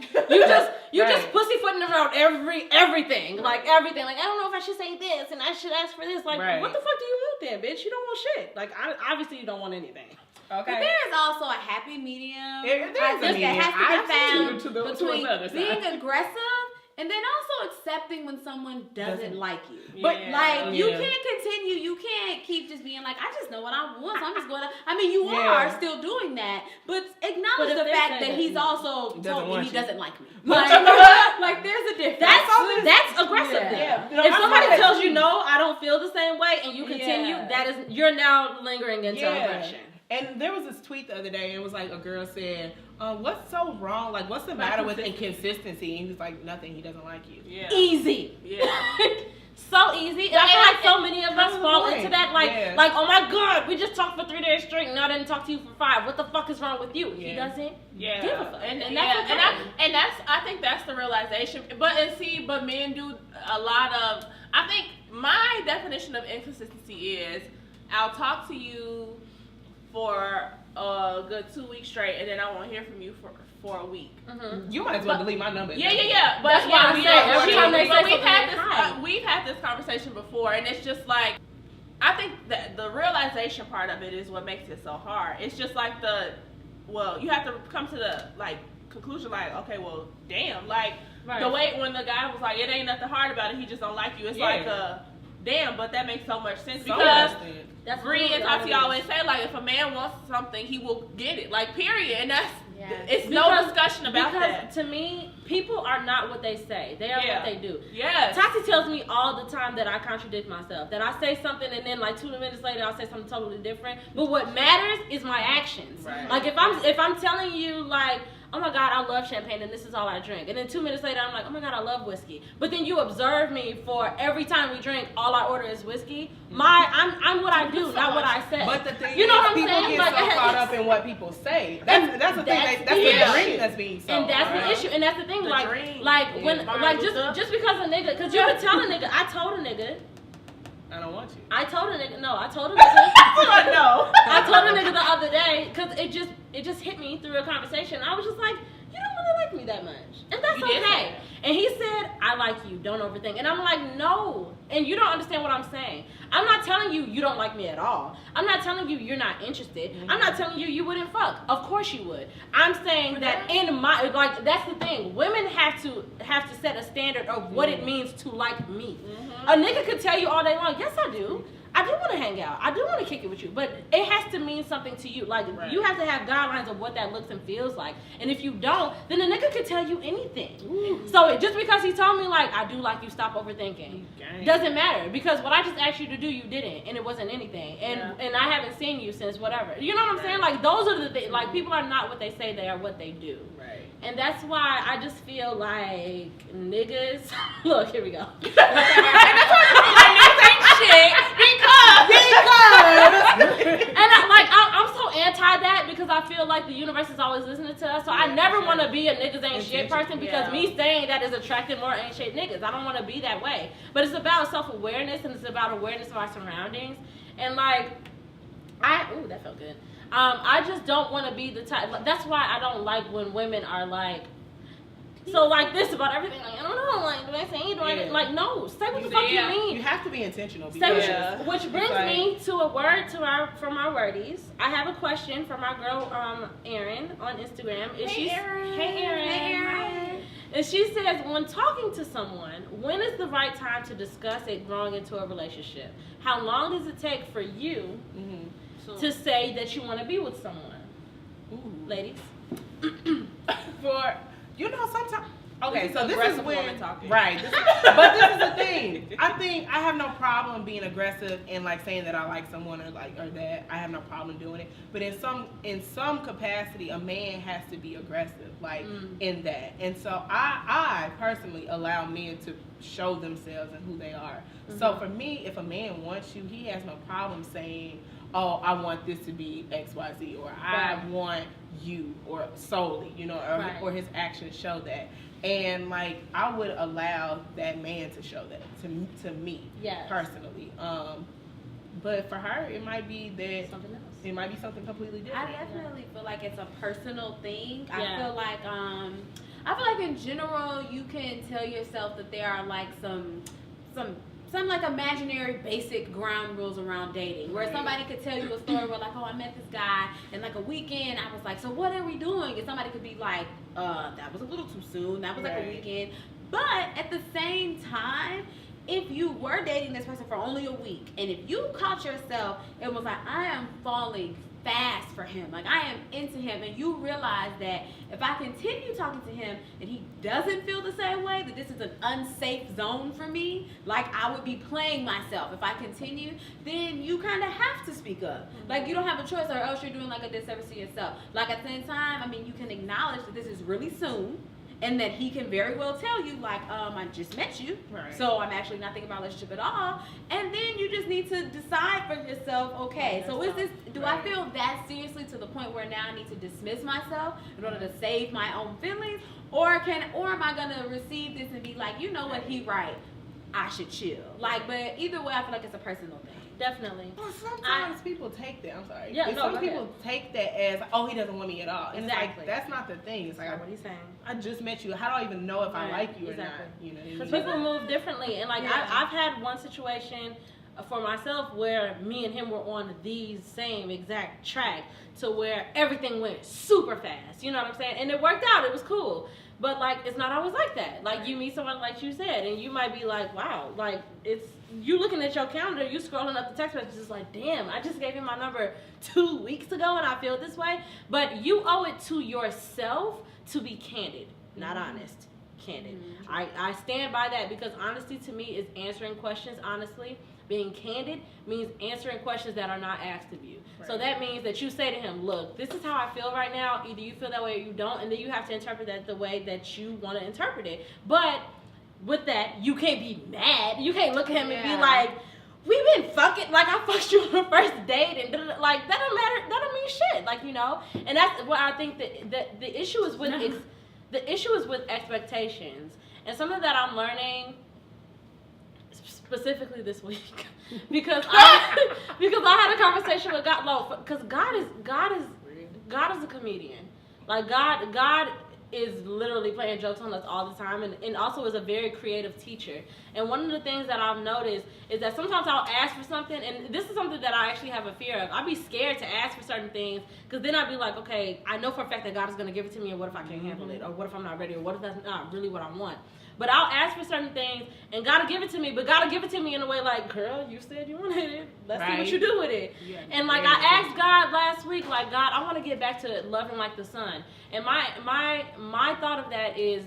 you just pussyfooting around everything, like everything. Like I don't know if I should say this and I should ask for this. Like what the fuck do you want then, bitch? You don't want shit. Like obviously you don't want anything. Okay. But there is also a happy medium. There's a medium. That has to be found between being aggressive and then also accepting when someone doesn't like you. But you can't continue. You can't keep just being like, I just know what I want. So I'm just going to. I mean, you are still doing that, but acknowledge the fact that he's also told me he doesn't like me. Like there's a difference. That's aggressive. Yeah. If somebody tells you no, I don't feel the same way, and you continue, that is you're now lingering into aggression. And there was this tweet the other day, and it was like a girl said, what's so wrong? Like, what's the matter with inconsistency? And he was like, nothing. He doesn't like you. Yeah. Easy. Yeah. So easy. And I feel like so many of us fall into that. Like, oh my God, we just talked for 3 days straight, and I didn't talk to you for 5. What the fuck is wrong with you? Yeah. He doesn't give a fuck. And that's okay. I think that's the realization. But men do a lot of. I think my definition of inconsistency is I'll talk to you for a good 2 weeks straight, and then I won't hear from you for a week. Mm-hmm. You might as well delete my number. Yeah. But that's why we've had this conversation before, and it's just like I think that the realization part of it is what makes it so hard. It's just like you have to come to the conclusion okay, well, damn, the way when the guy was like, it ain't nothing hard about it, he just don't like you. It's damn, but that makes so much sense because Bree and Tati always say if a man wants something, he will get it. Period. And that's it's no discussion about that. To me, people are not what they say. They are what they do. Yes. Tati tells me all the time that I contradict myself. That I say something and then 2 minutes later I'll say something totally different. But what matters is my actions. Right. If I'm telling you oh my God, I love champagne and this is all I drink. And then 2 minutes later, I'm like, oh my God, I love whiskey. But then you observe me for every time we drink, all I order is whiskey. I'm what I do, not what I say. But the thing you know is, what I'm people saying? get so caught up in what people say. That's the thing. That's the dream that's being sold. And that's the issue. And that's the thing. Just because a nigga, because you can tell a nigga, I told a nigga. I don't want you. I told a nigga. No. I told a nigga the other day because it just hit me through a conversation. I was just like, you don't really like me that much, and that's okay. And he said, I like you. Don't overthink. And I'm like, no. And you don't understand what I'm saying. I'm not telling you you don't like me at all. I'm not telling you you're not interested. Mm-hmm. I'm not telling you you wouldn't fuck. Of course you would. I'm saying that in my that's the thing. Women have to set a standard of what it means to like me. Mm-hmm. A nigga could tell you all day long, yes I do. I do want to hang out. I do want to kick it with you. But it has to mean something to you. You have to have guidelines of what that looks and feels like. And if you don't, then a nigga could tell you anything. Ooh. So just because he told me, I do like you, stop overthinking. Doesn't matter. Because what I just asked you to do, you didn't. And it wasn't anything. And I haven't seen you since whatever. You know what I'm saying? Those are the things. People are not what they say they are, what they do. Right. And that's why I just feel like niggas. Look, here we go. And that's why niggas ain't shit. And I'm so anti that because I feel like the universe is always listening to us. So I never want to be a niggas ain't shit person because me saying that is attracting more ain't shit niggas. I don't want to be that way. But it's about self-awareness and it's about awareness of our surroundings. And ooh, that felt good. I just don't want to be the type. That's why I don't like when women are so this about everything. I don't know. Do I say? Do I no? Say what the fuck you mean. You have to be intentional. Which brings me to a word from our wordies. I have a question from our girl Erin on Instagram. Hey Erin. And she says, when talking to someone, when is the right time to discuss it growing into a relationship? How long does it take for you to say that you want to be with someone? Ooh. Ladies. Sometimes Okay, so this is when, right, but this is the thing. I think I have no problem being aggressive and like saying that I like someone or that I have no problem doing it. But in some capacity, a man has to be aggressive, like in that. And so I personally allow men to show themselves and who they are. So for me, if a man wants you, he has no problem saying, oh, I want this to be XYZ, or I want you, or solely, you know, or his actions show that. And like I would allow that man to show that to me personally. But for her, it might be that something else. It might be something completely different. I definitely feel like it's a personal thing. I feel like in general you can tell yourself that there are like some like imaginary basic ground rules around dating, where somebody could tell you a story where like, oh, I met this guy and like a weekend I was like, so what are we doing? And somebody could be like, that was a little too soon, that was like a weekend. But at the same time, if you were dating this person for only a week, and if you caught yourself and was like, I am falling fast for him, like I am into him, and you realize that if I continue talking to him and he doesn't feel the same way, that this is an unsafe zone for me, like I would be playing myself if I continue, then you kind of have to speak up. Like you don't have a choice, or else you're doing like a disservice to yourself. Like at the same time, I mean, you can acknowledge that this is really soon, and that he can very well tell you, like, I just met you, so I'm actually not thinking about a relationship at all. And then you just need to decide for yourself, okay, so is this, do I feel that seriously to the point where now I need to dismiss myself in order to save my own feelings? Or am I going to receive this and be like, you know what, he right, I should chill. Like, but either way, I feel like it's a personal thing. Definitely. Well, sometimes people take that. I'm sorry. Yeah, some people take that as, oh, he doesn't want me at all. And exactly. It's like, that's not the thing. It's like, what he's saying. I just met you. How do I even know if I like you or not? You know, because people move differently, and like I've had one situation for myself where me and him were on the same exact track, to where everything went super fast. You know what I'm saying? And it worked out. It was cool. But like, it's not always like that. Like you meet someone like you said, and you might be like, wow, like it's you looking at your calendar, you scrolling up the text messages, like, damn, I just gave him my number 2 weeks ago, and I feel this way. But you owe it to yourself to be candid, not honest. Candid. I stand by that, because honesty to me is answering questions honestly. Being candid means answering questions that are not asked of you. So that means that you say to him, look, this is how I feel right now. Either you feel that way or you don't, and then you have to interpret that the way that you want to interpret it. But with that, you can't be mad. You can't look at him and be like, we've been fucking, like I fucked you on the first date, and like that don't matter, that don't mean shit, like, you know. And that's what I think that the issue is with the issue is with expectations. And something that I'm learning specifically this week, because I had a conversation with God, because God is a comedian. Like God is literally playing jokes on us all the time, and also is a very creative teacher. And one of the things that I've noticed is that sometimes I'll ask for something, and this is something that I actually have a fear of. I'd be scared to ask for certain things, because then I'd be like, okay, I know for a fact that God is going to give it to me, and what if I can't handle it? Or what if I'm not ready? Or what if that's not really what I want? But I'll ask for certain things, and God will give it to me, but God will give it to me in a way like, girl, you said you wanted it. Let's see what you do with it. And like, I asked God last week, like, God, I want to get back to loving like the sun. And my thought of that is,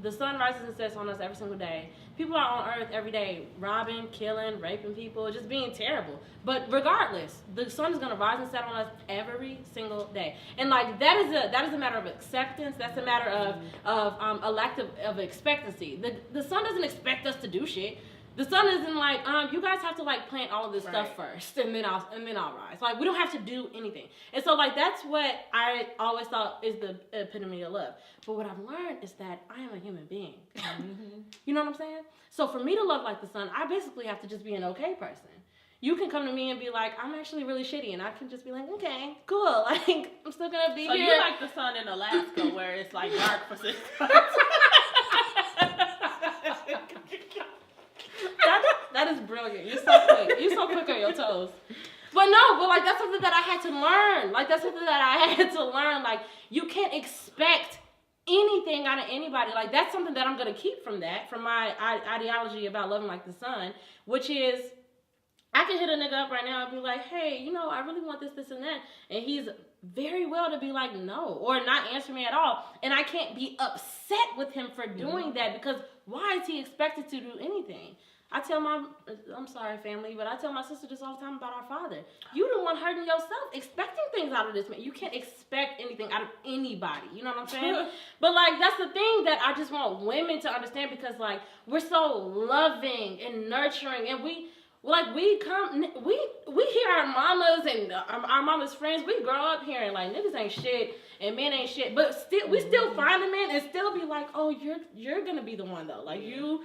the sun rises and sets on us every single day. People are on earth every day, robbing, killing, raping people, just being terrible. But regardless, the sun is going to rise and set on us every single day. And like, that is a matter of acceptance. That's a matter of a lack of expectancy. The sun doesn't expect us to do shit. The sun isn't like, you guys have to like plant all of this stuff first, and then I'll rise. Like, we don't have to do anything. And so like, that's what I always thought is the epitome of love. But what I've learned is that I am a human being. You know what I'm saying? So for me to love like the sun, I basically have to just be an okay person. You can come to me and be like, I'm actually really shitty, and I can just be like, okay, cool. Like, I'm still gonna be here. So you like the sun in Alaska, where it's like dark for 6 months. That is brilliant. You're so quick. You're so quick on your toes. But like, that's something that I had to learn. Like, that's something that I had to learn. Like, you can't expect anything out of anybody. Like, that's something that I'm going to keep from my ideology about loving like the sun, which is, I can hit a nigga up right now and be like, hey, you know, I really want this, and that. And he's very well to be like, no, or not answer me at all. And I can't be upset with him for doing that, because why is he expected to do anything? I'm sorry, family, but I tell my sister this all the time about our father. You the one hurting yourself, expecting things out of this man. You can't expect anything out of anybody. You know what I'm saying? But, like, that's the thing that I just want women to understand, because, like, we're so loving and nurturing, and we hear our mamas and our mama's friends. We grow up hearing, like, niggas ain't shit and men ain't shit, but still we still find a man and still be like, oh, you're gonna be the one though. Like, you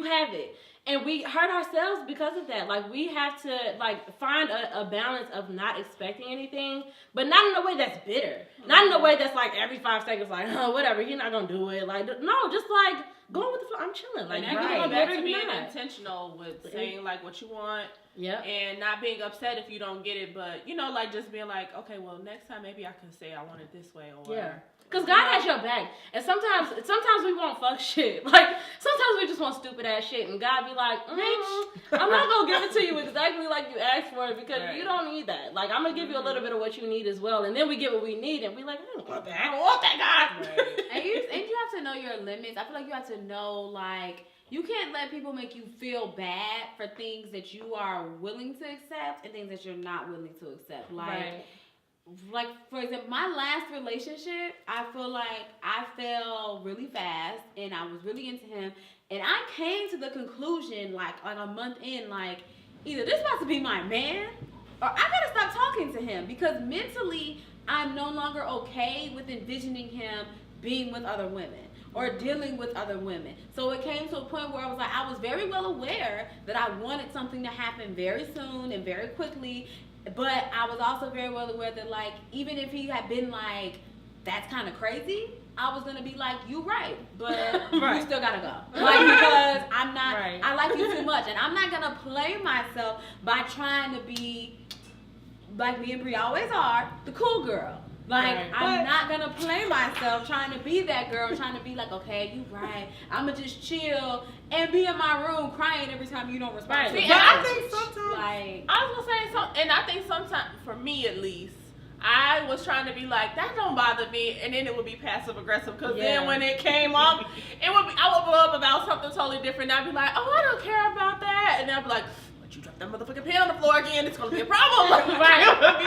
have it. And we hurt ourselves because of that. Like, we have to, like, find a balance of not expecting anything, but not in a way that's bitter. Not in a way that's, like, every 5 seconds, like, oh, whatever, you're not going to do it. Like, no, just, like, going with the flow. I'm chilling. Like, and that goes back to being intentional with saying, like, what you want. Yeah. And not being upset if you don't get it, but, you know, like, just being like, okay, well, next time maybe I can say I want it this way, or... Yeah. Because God has your back. And sometimes we want fuck shit. Like, sometimes we just want stupid ass shit. And God be like, I'm not going to give it to you exactly like you asked for it, because you don't need that. Like, I'm going to give you a little bit of what you need as well. And then we get what we need, and we like, I don't want that. I don't want that, God. Right. and you have to know your limits. I feel like you have to know, like, you can't let people make you feel bad for things that you are willing to accept and things that you're not willing to accept. Like, for example, my last relationship, I feel like I fell really fast, and I was really into him, and I came to the conclusion, like a month in, like, either this about to be my man, or I gotta stop talking to him, because mentally, I'm no longer okay with envisioning him being with other women or dealing with other women. So it came to a point where I was very well aware that I wanted something to happen very soon and very quickly. But I was also very well aware that, like, even if he had been like, that's kind of crazy, I was going to be like, you right, but you still got to go. Like, because I'm not, I like you too much. And I'm not going to play myself by trying to be, like me and Brie always are, the cool girl. Like, I'm not going to play myself trying to be that girl, trying to be like, okay, you right. I'm going to just chill and be in my room crying every time you don't respond to me. And I think sometimes, like, I was going to say, and I think sometimes, for me at least, I was trying to be like, that don't bother me, and then it would be passive aggressive, because then when it came up, I would blow up about something totally different, and I'd be like, oh, I don't care about that, and I'd be like, but you dropped that motherfucking pen on the floor again, it's going to be a problem. It would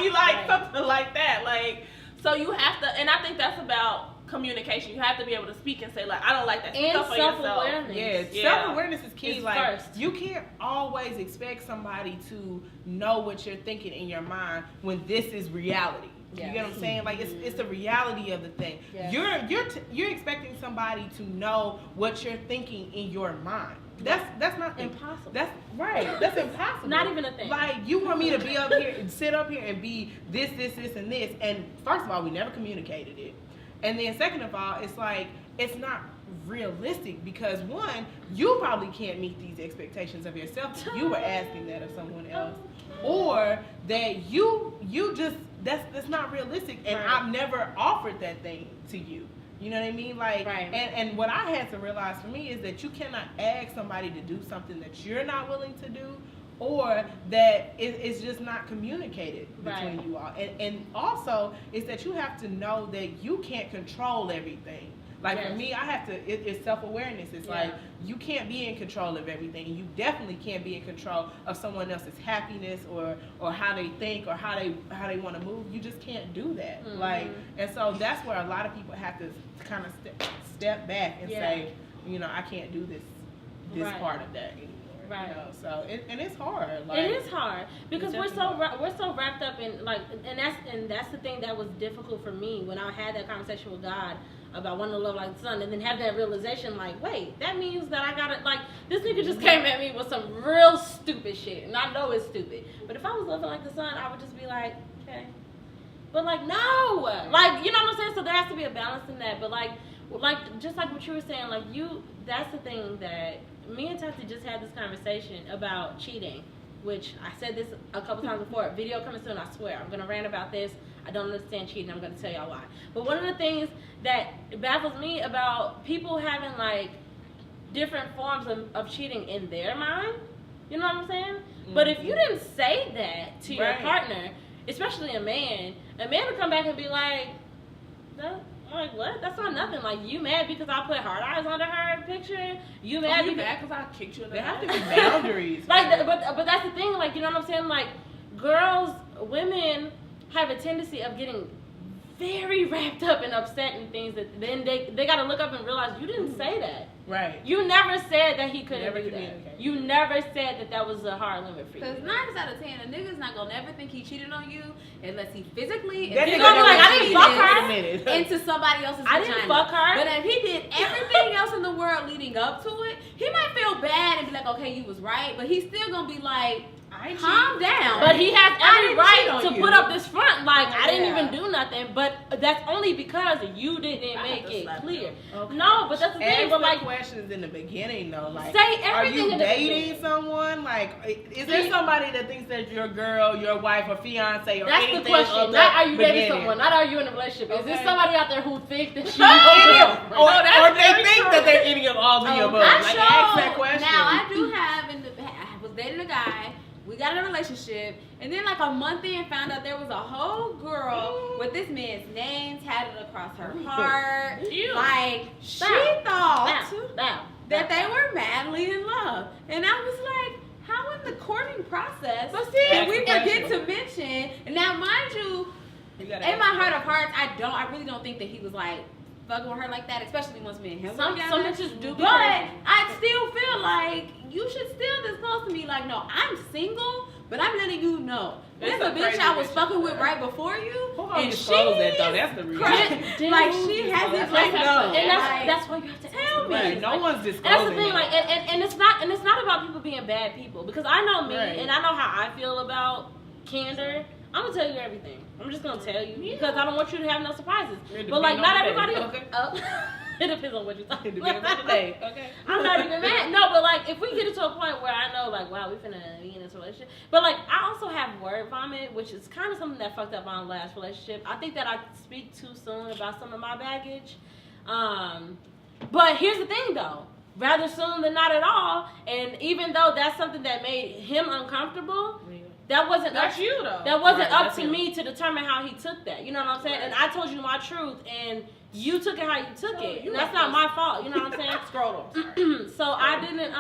be like something like that, like. So you have to, and I think that's about communication. You have to be able to speak and say, like, I don't like that. Speak up for self-awareness. Self-awareness is key. It's like, first. You can't always expect somebody to know what you're thinking in your mind when this is reality. You get what I'm saying? Like, it's the reality of the thing. Yes. You're expecting somebody to know what you're thinking in your mind. That's not impossible. That's right. That's impossible. Not even a thing. Like, you want me to be up here and sit up here and be this, and this. And first of all, we never communicated it. And then second of all, it's like, it's not realistic, because one, you probably can't meet these expectations of yourself if you were asking that of someone else. Or that you just, that's not realistic, and I've never offered that thing to you. You know what I mean? Like, and what I had to realize for me is that you cannot ask somebody to do something that you're not willing to do, or that it's just not communicated between you all. And also, is that you have to know that you can't control everything. Like, for me, I have to, it's self-awareness. It's like, you can't be in control of everything. And you definitely can't be in control of someone else's happiness or how they think or how they want to move. You just can't do that. Mm-hmm. Like, and so that's where a lot of people have to kind of step back and say, you know, I can't do this part of that anymore. Right. You know? So and it's hard. Like, it is hard because we're so wrapped up in, like, and that's the thing that was difficult for me when I had that conversation with God about wanting to love like the son, and then have that realization, like, wait, that means that I gotta, like, this nigga just came at me with some real stupid shit, and I know it's stupid, but if I was loving like the son, I would just be like, okay, but like, no, like, you know what I'm saying? So there has to be a balance in that, but like just like what you were saying, like, that's the thing that me and Tati just had this conversation about cheating, which I said this a couple times before. Video coming soon, I swear. I'm gonna rant about this. I don't understand cheating. I'm gonna tell y'all why. But one of the things that baffles me about people having, like, different forms of cheating in their mind, you know what I'm saying? Mm-hmm. But if you didn't say that to your partner, especially a man will come back and be like, no. I'm like, what? That's not nothing. Like, you mad because I put hard eyes under her picture? You mad because I kicked you in the There ass? have to be boundaries. Like, but that's the thing. Like, you know what I'm saying? Like, women have a tendency of getting very wrapped up and upset in things that then they got to look up and realize you didn't say that. Right. You never said that he couldn't Never do that. communicate. You never said that was a hard limit for you. Because 9 out of 10, a nigga's not gonna never think he cheated on you unless he physically That He's nigga gonna be like, I never didn't fuck cheated. her into somebody else's I vagina. didn't fuck her. But if he did everything else in the world leading up to it, he might feel bad and be like, okay, you was right. But he's still gonna be like, calm down. But he has every right to you. put up this front like I didn't Yeah. even do nothing. But that's only because you didn't make it clear. Okay. No, but that's the thing. Ask But the like, questions in the beginning though. Like, say are everything you in the dating beginning. someone? Like, is there somebody that thinks that your girl, your wife, or fiance, or That's anything the question. of the Not are you dating beginning? someone? Not are you in a relationship? Is Okay. there somebody out there who thinks that she Or they think that they're any of all the above. I Like, sure- ask that question. Now I do have I was dating a guy. We got in a relationship, and then like a month in, found out there was a whole girl with this man's name tatted across her heart. Ew. Like she Stop. thought Now. that they were madly in love, and I was like, how in the courting process? But see, did we That's forget special. to mention? And now, mind you, You gotta in ask my the heart of question. hearts, I really don't think that he was like fucking with her like that, especially once me and him were Some together. bitches do be But crazy. I still feel like you should still disclose to me, like, no, I'm single, but I'm letting you know. There's That's a a bitch crazy I was bitch. fucking with right before you, Who gonna and she disclose that though? That's the is reality. Damn. like she hasn't That's like like, no. And Like, that's why you have to tell me. Right, no one's And that's disclosing. the thing, like, and it's not about people being bad people, because I know me Right. and I know how I feel about candor. I'm gonna tell you everything. I'm just gonna tell you because I don't want you to have no surprises. It But like, depends not on the everybody. day. Okay. It depends on what you're It talking depends on the day. Okay. I'm not even mad. No, but like, if we get it to a point where I know, like, wow, we finna be in this relationship. But like, I also have word vomit, which is kind of something that fucked up my last relationship. I think that I speak too soon about some of my baggage. But here's the thing, though. Rather soon than not at all. And even though that's something that made him uncomfortable, that wasn't That's you though. that wasn't Right, up that's to him. me to determine how he took that. You know what I'm saying? And I told you my truth, and you took it how you took it. you And that's got not my fault. You know what I'm saying? Scroll them. So I didn't.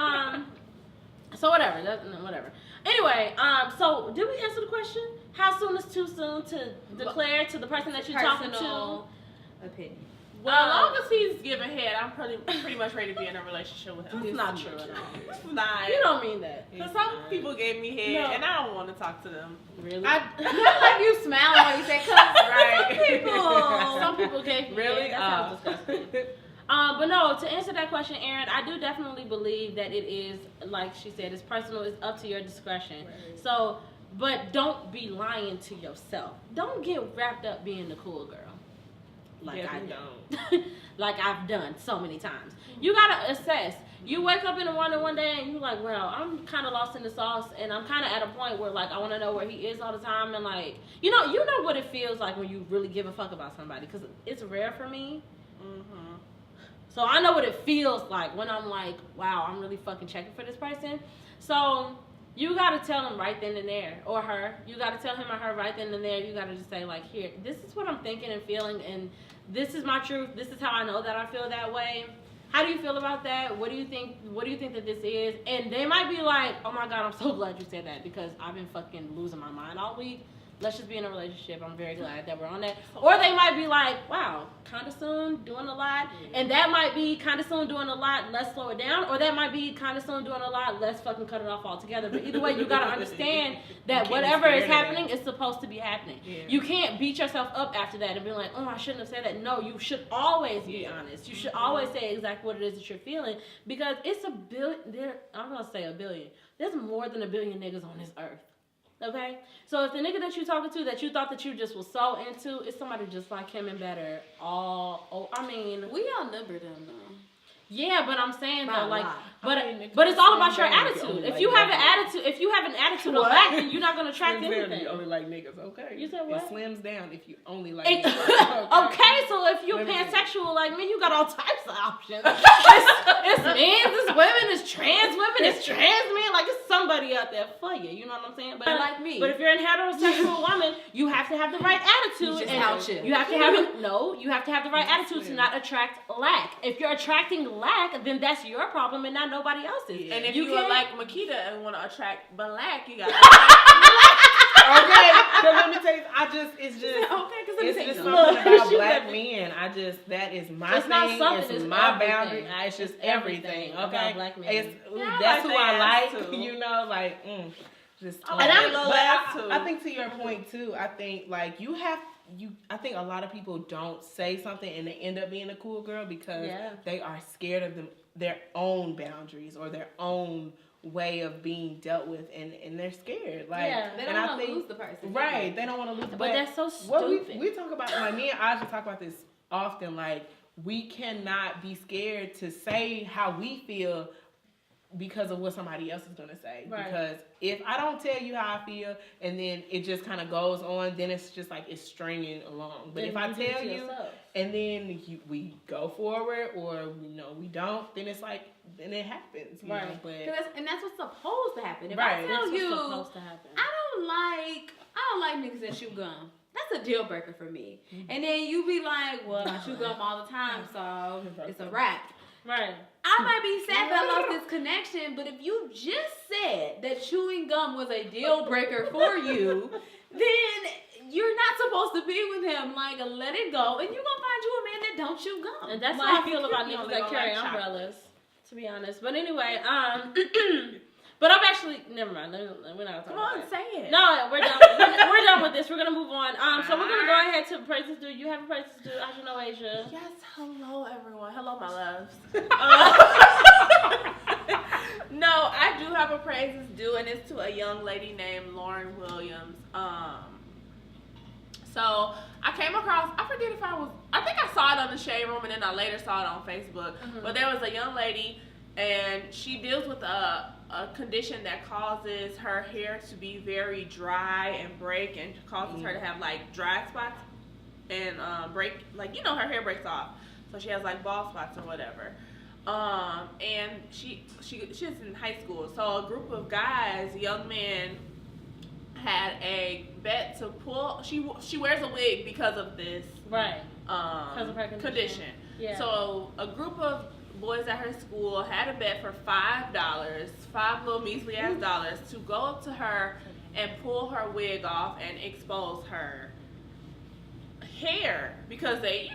So whatever. Whatever. Anyway. So did we answer the question? How soon is too soon to declare to the person that you're talking to? Personal opinion. Well, as long as he's giving head, I'm pretty much ready to be in a relationship with him. It's not true at all. It's not. You don't mean that. Because some people gave me head, No. and I don't want to talk to them. Really? Not like you smiling when you say, cause Right. Some people gave me Really? head. That sounds disgusting. But no, to answer that question, Aaron, I do definitely believe that it is, like she said, it's personal. It's up to your discretion. Right. So, but don't be lying to yourself. Don't get wrapped up being the cool girl. Like Yes, I we don't. Like I've done so many times. You gotta assess. You wake up in the morning one day and you're like, well, I'm kind of lost in the sauce, and I'm kind of at a point where like I want to know where he is all the time, and like you know what it feels like when you really give a fuck about somebody, because it's rare for me. Mm-hmm. So I know what it feels like when I'm like, wow, I'm really fucking checking for this person. So you gotta tell him right then and there, or her. You gotta tell him or her right then and there. You gotta just say like, here, this is what I'm thinking and feeling, and this is my truth. This is how I know that I feel that way. How do you feel about that? What do you think? What do you think that this is? And they might be like, oh my God, I'm so glad you said that, because I've been fucking losing my mind all week. Let's just be in a relationship. I'm very glad that we're on that. Or they might be like, wow, kind of soon, doing a lot. And that might be kind of soon, doing a lot, let's slow it down. Or that might be kind of soon, doing a lot, let's fucking cut it off altogether. But either way, you got to understand that whatever is happening is supposed to be happening. Yeah. You can't beat yourself up after that and be like, oh, I shouldn't have said that. No, you should always be honest. You should always say exactly what it is that you're feeling, because it's a billion. I'm going to say a billion. There's more than a billion niggas on this earth. Okay? So if the nigga that you talking to that you thought that you just was so into is somebody just like him and better, we outnumber them though. yeah, but I'm saying By though, a like, lot. but it's all about your Slim Valley, attitude. only If like you have an niggas. attitude, if you have an attitude of What? black, then you're not gonna attract Slims down if anything. you only like niggas. Okay. You said what? It slims down if you only like It- niggas. okay, so if you're Let me see. pansexual like me, you got all types of options. It's men, it's women, it's trans women, it's trans men. Like, it's so somebody out there for you. You know what I'm saying? But like me. But if you're a heterosexual woman, you have to have the right attitude. Just and out here. you have to have you have to have the right attitude to not attract lack. If you're attracting lack, then that's your problem and not nobody else's. And if you are like Makida and want to attract black, you got. Okay, so let me tell you, it's just something about black men. That is my it's thing. Not something, it's my everything. boundary. It's just everything. Okay, about black men. That's who I like. Too. You know, like just. I think to your point too. I think like I think a lot of people don't say something and they end up being a cool girl because they are scared of their own boundaries or their own way of being dealt with, and they're scared. Like, they don't want to lose the person. Right, they don't want to lose. But that's so stupid. We talk about, like, me and Aja talk about this often. Like, we cannot be scared to say how we feel because of what somebody else is going to say. Right. Because if I don't tell you how I feel and then it just kind of goes on, then it's just like it's stringing along. But if I tell you and then we go forward or we don't, then it's like then it happens. You know? But that's what's supposed to happen. If right. I tell you supposed to happen. I don't like niggas that chew gum. That's a deal breaker for me. Mm-hmm. And then you be like, well, I chew gum all the time, so it's a wrap. Right. I might be sad that I lost this connection, but if you just said that chewing gum was a deal breaker for you, then you're not supposed to be with him. Like, let it go, and you're gonna find you a man that don't chew gum. And that's how I feel about niggas that carry umbrellas, to be honest. But anyway, but I'm actually never mind. We're not talking. Come on, say it. No, we're done. We're done with this. We're gonna move on. So we're gonna go ahead to praises due. You have a praises due. I know, Asia. Yes. Hello, everyone. Hello, my loves. No, I do have a praises due, and it's to a young lady named Lauren Williams. So I came across. I forget if I think I saw it on the Shade Room, and then I later saw it on Facebook. Mm-hmm. But there was a young lady, and she deals with a condition that causes her hair to be very dry and break, and causes her to have like dry spots and break, like her hair breaks off, so she has like bald spots or whatever. And she's in high school, so a group of guys, young men, had a bet to pull. She wears a wig because of this because of her condition. Yeah. So a group of boys at her school had a bet for $5, 5 little measly ass dollars, to go up to her and pull her wig off and expose her hair because they,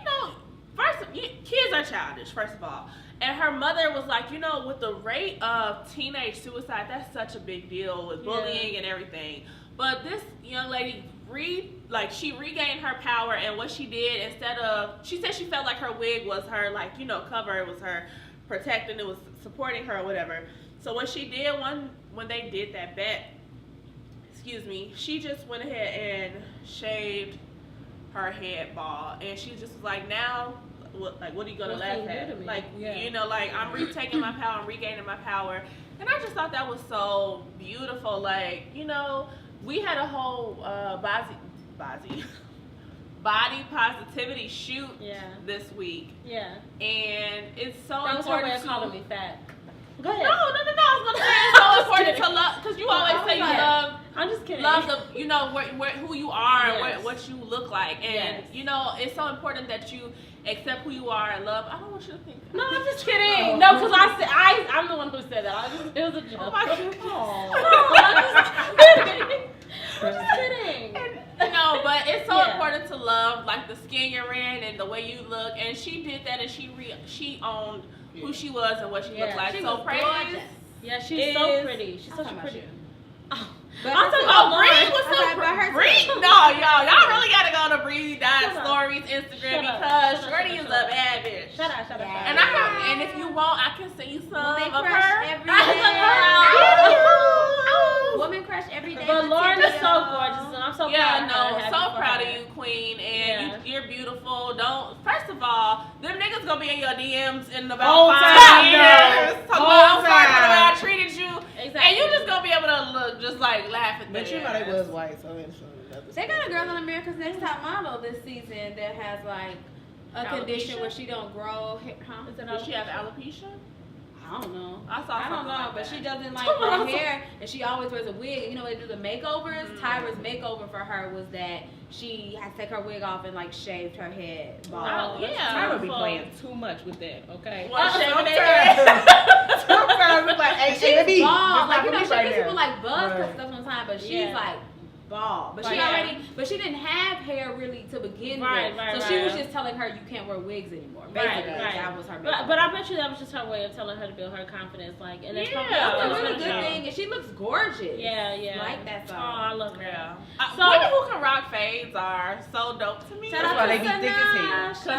kids are childish, first of all. And her mother was like, with the rate of teenage suicide, that's such a big deal with bullying and everything. But this young lady she regained her power, and what she did, she said she felt like her wig was her, cover, it was her protecting, it was supporting her or whatever. So what she did when they did that bet, she just went ahead and shaved her head bald, and she just was like, now, what are you gonna laugh at? Like, I'm retaking my power, I'm regaining my power. And I just thought that was so beautiful. Like, we had a whole body positivity shoot this week. Yeah. And it's so important. That was her way of calling me fat. Go ahead. No. I was gonna say it's so important to love, because you always say you love. I'm just kidding. Love who you are, and what you look like, and it's so important that you accept who you are and love. I don't want you to think that. No, I'm just kidding. No, because I'm the one who said that. It was a joke. Oh my God. I'm just kidding. But it's so important to love, like, the skin you're in and the way you look. And she did that, and she owned who she was and what she looked like. So praise. Yeah, she's so pretty. She's such a pretty. I'm talking about Bree was so Bree. No, y'all really gotta go to Bree Dot Stories Instagram because Shorty is a bad bitch. Shut up. And if you want, I can send you some of her. Woman crush every day. But Lauren is so gorgeous, and I'm so proud. So proud of you, Queen, and you're beautiful. First of all, them niggas gonna be in your DMs in about 5 years. Talking about how I treated you. Exactly. And you just gonna be able to look just like laugh at them. But they was white, so they got a girl on America's Next Top Model this season that has like a condition where she don't grow. Does she have alopecia? I don't know. I don't know, like but that. she doesn't like her hair, and she always wears a wig. You know, they do the makeovers. Tyra's makeover for her was that she had to take her wig off and like shaved her head bald. Oh, yeah. Tyra be playing too much with that, okay? Shaving their head. Sometimes it's like, hey, She's bald. Like, you know, she right gets now. people like buzz cut stuff sometimes, but she's like bald. But she didn't have hair really to begin with. So she was just telling her you can't wear wigs anymore. Basically, that was her. But I bet you that was just her way of telling her to build her confidence. Like, and that's probably a really good thing. And she looks gorgeous. Yeah. Like that song. Oh, I love her. Yeah. So women who can rock fades are so dope to me. Shout That's out why to they be thick as hell. So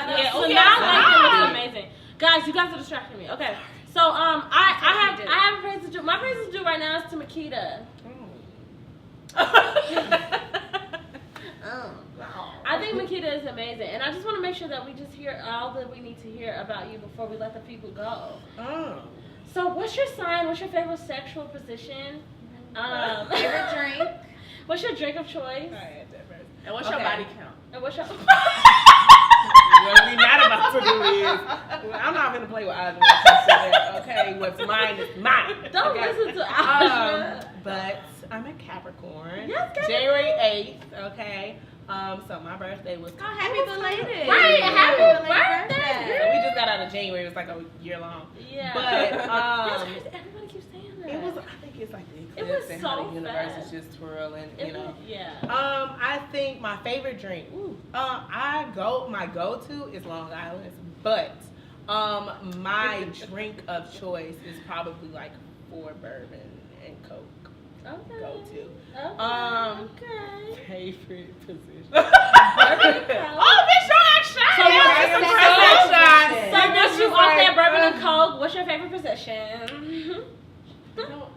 now I looks amazing. Guys, you guys are distracting me. Okay. So I have a praise to do. My praise to do right now is to Makida. I think Makida is amazing, and I just want to make sure that we just hear all that we need to hear about you before we let the people go. So, what's your sign? What's your favorite sexual position? Favorite drink? What's your drink of choice? And what's your body count? And what's your What we not about to do is, I'm not gonna play with either one. Okay, what's mine is mine. Don't listen to Asha. But I'm a Capricorn. Yes, Capricorn. January 8th. Okay. So my birthday was. Oh, happy belated! Right, happy belated birthday. So we just got out of January. It was like a year long. Yeah. But That's crazy. Everybody keeps saying that. it was. I think it's like the It eclipse was and so how the universe fast. is just twirling. You know. Yeah. I think my favorite drink. My go-to is Long Island, but my drink of choice is probably like 4 bourbon and Coke. Okay. Go-to. Okay. Favorite position. Oh, bitch, don't act shy. So once you off that bourbon and Coke, what's your favorite position?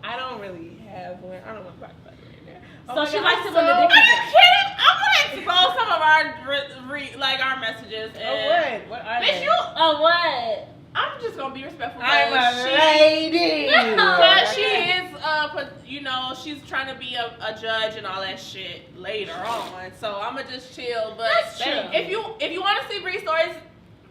I don't really have one. I don't want to talk about it right now. So she likes it when So, the are dick you is out. kidding? I'm gonna expose some of our messages. And What are bitch, they? you. Oh, what? I'm just gonna be respectful. I'm because a lady. But she is, she's trying to be a judge and all that shit later on. So I'ma just chill. But That's true. if you want to see Bree stories,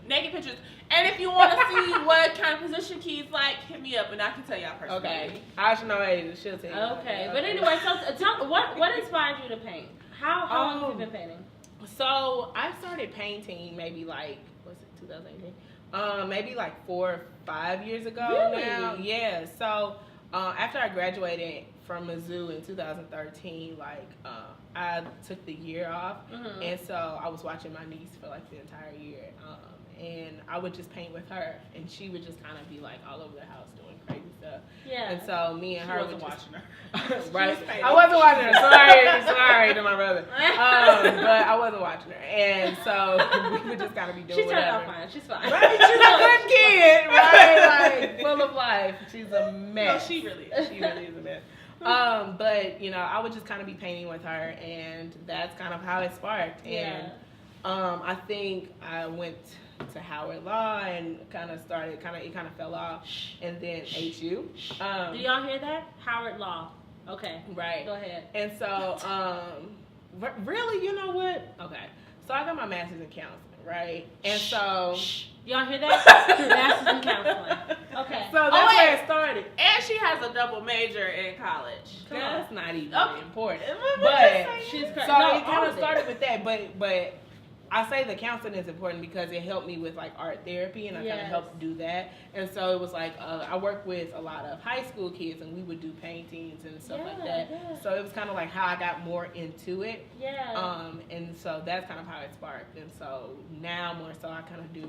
naked pictures, and if you want to see what kind of position Keeds like, hit me up and I can tell y'all personally. Okay. I should know age. She'll tell you. Okay. But anyway, so tell what inspired you to paint? How long have you been painting? So I started painting maybe like, was it 2018? Maybe like 4 or 5 years ago Really? now. Yeah. So after I graduated from Mizzou in 2013, like I took the year off, and so I was watching my niece for like the entire year, and I would just paint with her, and she would just kind of be like all over the house doing crazy stuff. Yeah. And so me and her wasn't would watching her. right. painting. I wasn't watching her. Sorry to my brother. But I wasn't watching her, and so we would just kind of be doing She turned whatever. out fine. She's fine. Right? She's a good kid, right? Like full of life. She's a No, mess. she really She really is a mess. But you know, I would just kind of be painting with her, and that's kind of how it sparked. And I think I went to Howard Law and it kind of fell off, and then HU. Do y'all hear that? Howard Law. Okay. Right. Go ahead. And so, really, you know what? Okay. So I got my master's in counseling, right? And so, Y'all hear that? Master's in counseling. Okay. so that's where it started. And she has a double major in college. That's not even important. But But She's so crazy. it kind of started with that, but I say the counseling is important because it helped me with like art therapy, and I kind of helped do that. And so it was like I worked with a lot of high school kids, and we would do paintings and stuff like that. Yeah. So it was kind of like how I got more into it. Yeah. And so that's kind of how it sparked. And so now more so I kind of do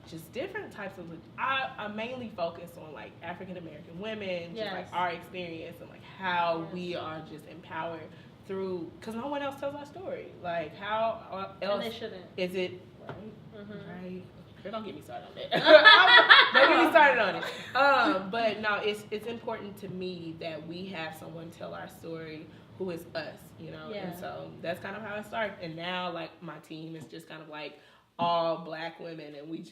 just different types of. I mainly focus on like African American women, just like our experience and like how we are just empowered through, because no one else tells our story. Like how else And they shouldn't. is it right? Mm-hmm. Right. Girl, don't get me started on that. Don't get me started on it. But no, it's important to me that we have someone tell our story who is us, you know. Yeah. And so that's kind of how it started. And now like my team is just kind of like all Black women, and we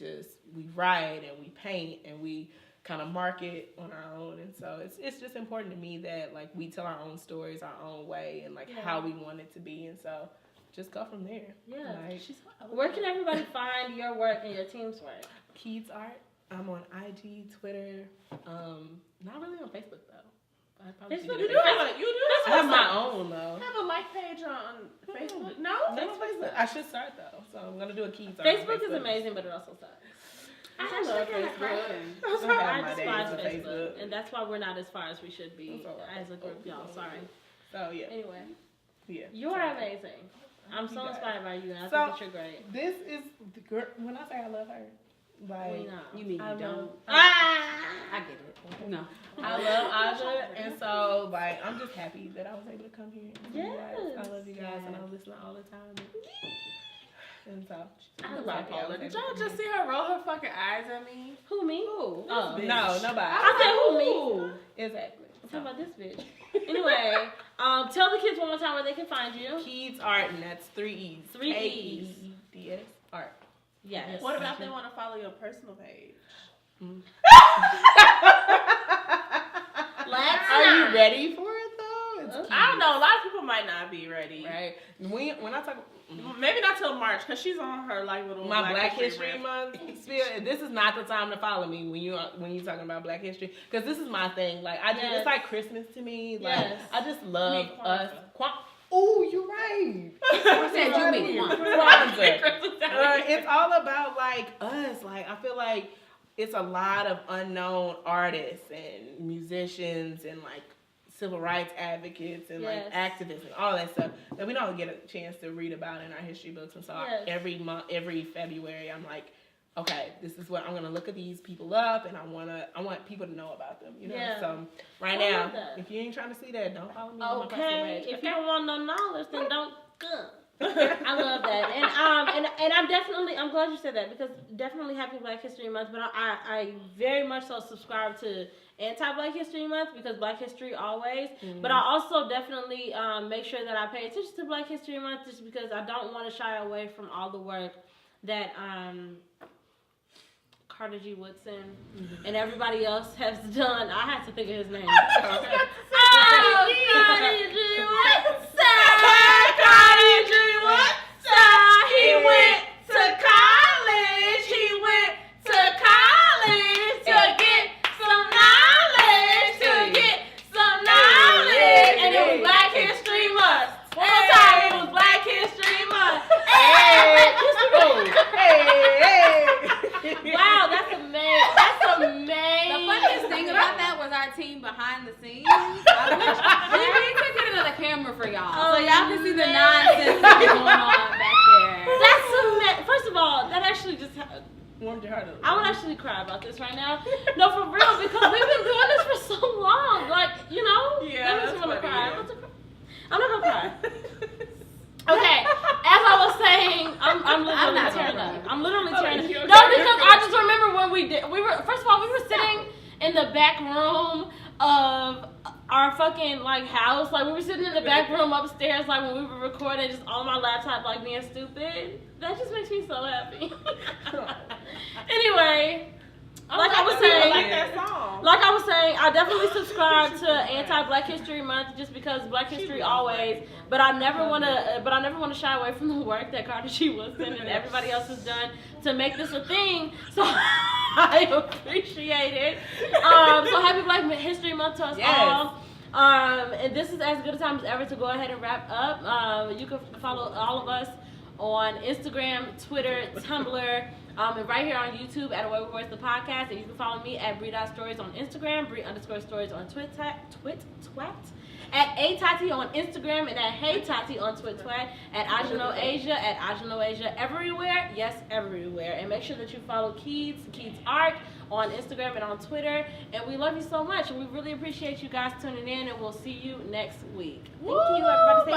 write and we paint and we kind of market on our own. And so it's just important to me that like we tell our own stories our own way and like how we want it to be. And so just go from there. Yeah. Like, Where can everybody find your work and your team's work? Keeds Art. I'm on IG, Twitter. Not really on Facebook though. Facebook, You do. I have my own though. Have a like page on Facebook? No, Facebook. I should start though, so I'm gonna do a Keeds. Facebook is amazing, but it also sucks. I love Facebook. I despise Facebook, and that's why we're not as far as we should be as a group, y'all. Sorry. So yeah. Anyway, yeah, you're amazing. I'm so inspired by you, and I think that you're great. This is the girl. When I say I love her, like you mean you don't? I get it. No. I love Aja, and so like I'm just happy that I was able to come here. And see you guys. I love you guys, and I listen all the time. And so I love Paula. Did y'all just see her roll her fucking eyes at me? Who, me? Oh, no, nobody. I said who, me? Exactly. Talk about this bitch. Anyway, tell the kids one more time where they can find you. Keeds Art, and that's 3 E's. 3 E's. Keeds Art. Yes. What about if they want to follow your personal page? Are you ready for it though? I don't know. A lot of people might not be ready. Right. When I talk, maybe not till March, because she's on her like little my Black History Month. This is not the time to follow me when you talking about Black History, because this is my thing. Like it's like Christmas to me. Like I just love us. Oh, you're right. I said you mean Kwanzaa. It's all about like us. Like I feel like it's a lot of unknown artists and musicians and like civil rights advocates and like activists and all that stuff that we don't get a chance to read about in our history books. And so every month, every February, I'm like, okay, this is what I'm gonna look at these people up, and I want people to know about them. You know, so right now, if you ain't trying to see that, don't follow me on my personal page. If you don't want no knowledge, then don't come. I love that, and I'm glad you said that, because definitely happy Black History Month. But I very much so subscribe to anti-Black History Month, because Black History always. But I also definitely make sure that I pay attention to Black History Month, just because I don't want to shy away from all the work that Carter G. Woodson and everybody else has done. I had to think of his name. Carter G. Woodson! Carter G. Woodson! He went to college! To get some knowledge! And it was Black History Month. One more time, it was Black History Month. Wow, that's amazing. The funniest thing about that was our team behind the scenes. I wish we could get another camera for y'all, so y'all can see the nonsense that's going on back there. That's amazing. First of all, that actually just warmed your heart a little. I would actually cry about this right now. No, for real, because we've been doing this for so long. Like, you know, that makes me want to cry. I'm not gonna cry. Okay, as I was saying, I'm literally tearing up. I'm literally tearing up. No, because I just remember when we were sitting in the back room of our fucking like house. Like we were sitting in the back room upstairs, like when we were recording, just on my laptop, like being stupid. That just makes me so happy. Anyway. Like I was saying, I definitely subscribe to anti-Black History Month, just because Black History always. But I never want to shy away from the work that Carter G. Woodson and everybody else has done to make this a thing. So I appreciate it. So happy Black History Month to us all. And this is as good a time as ever to go ahead and wrap up. You can follow all of us on Instagram, Twitter, Tumblr. And right here on YouTube at Away With Words, the podcast. And you can follow me at Bree.stories on Instagram, Bree_stories on Twitter, at A-Tati on Instagram, and at Hey Tati on Twitter, at Ajano Asia, at Ajano Asia everywhere. Yes, everywhere. And make sure that you follow Keeds Art on Instagram and on Twitter. And we love you so much. And we really appreciate you guys tuning in, and we'll see you next week. Thank you, everybody.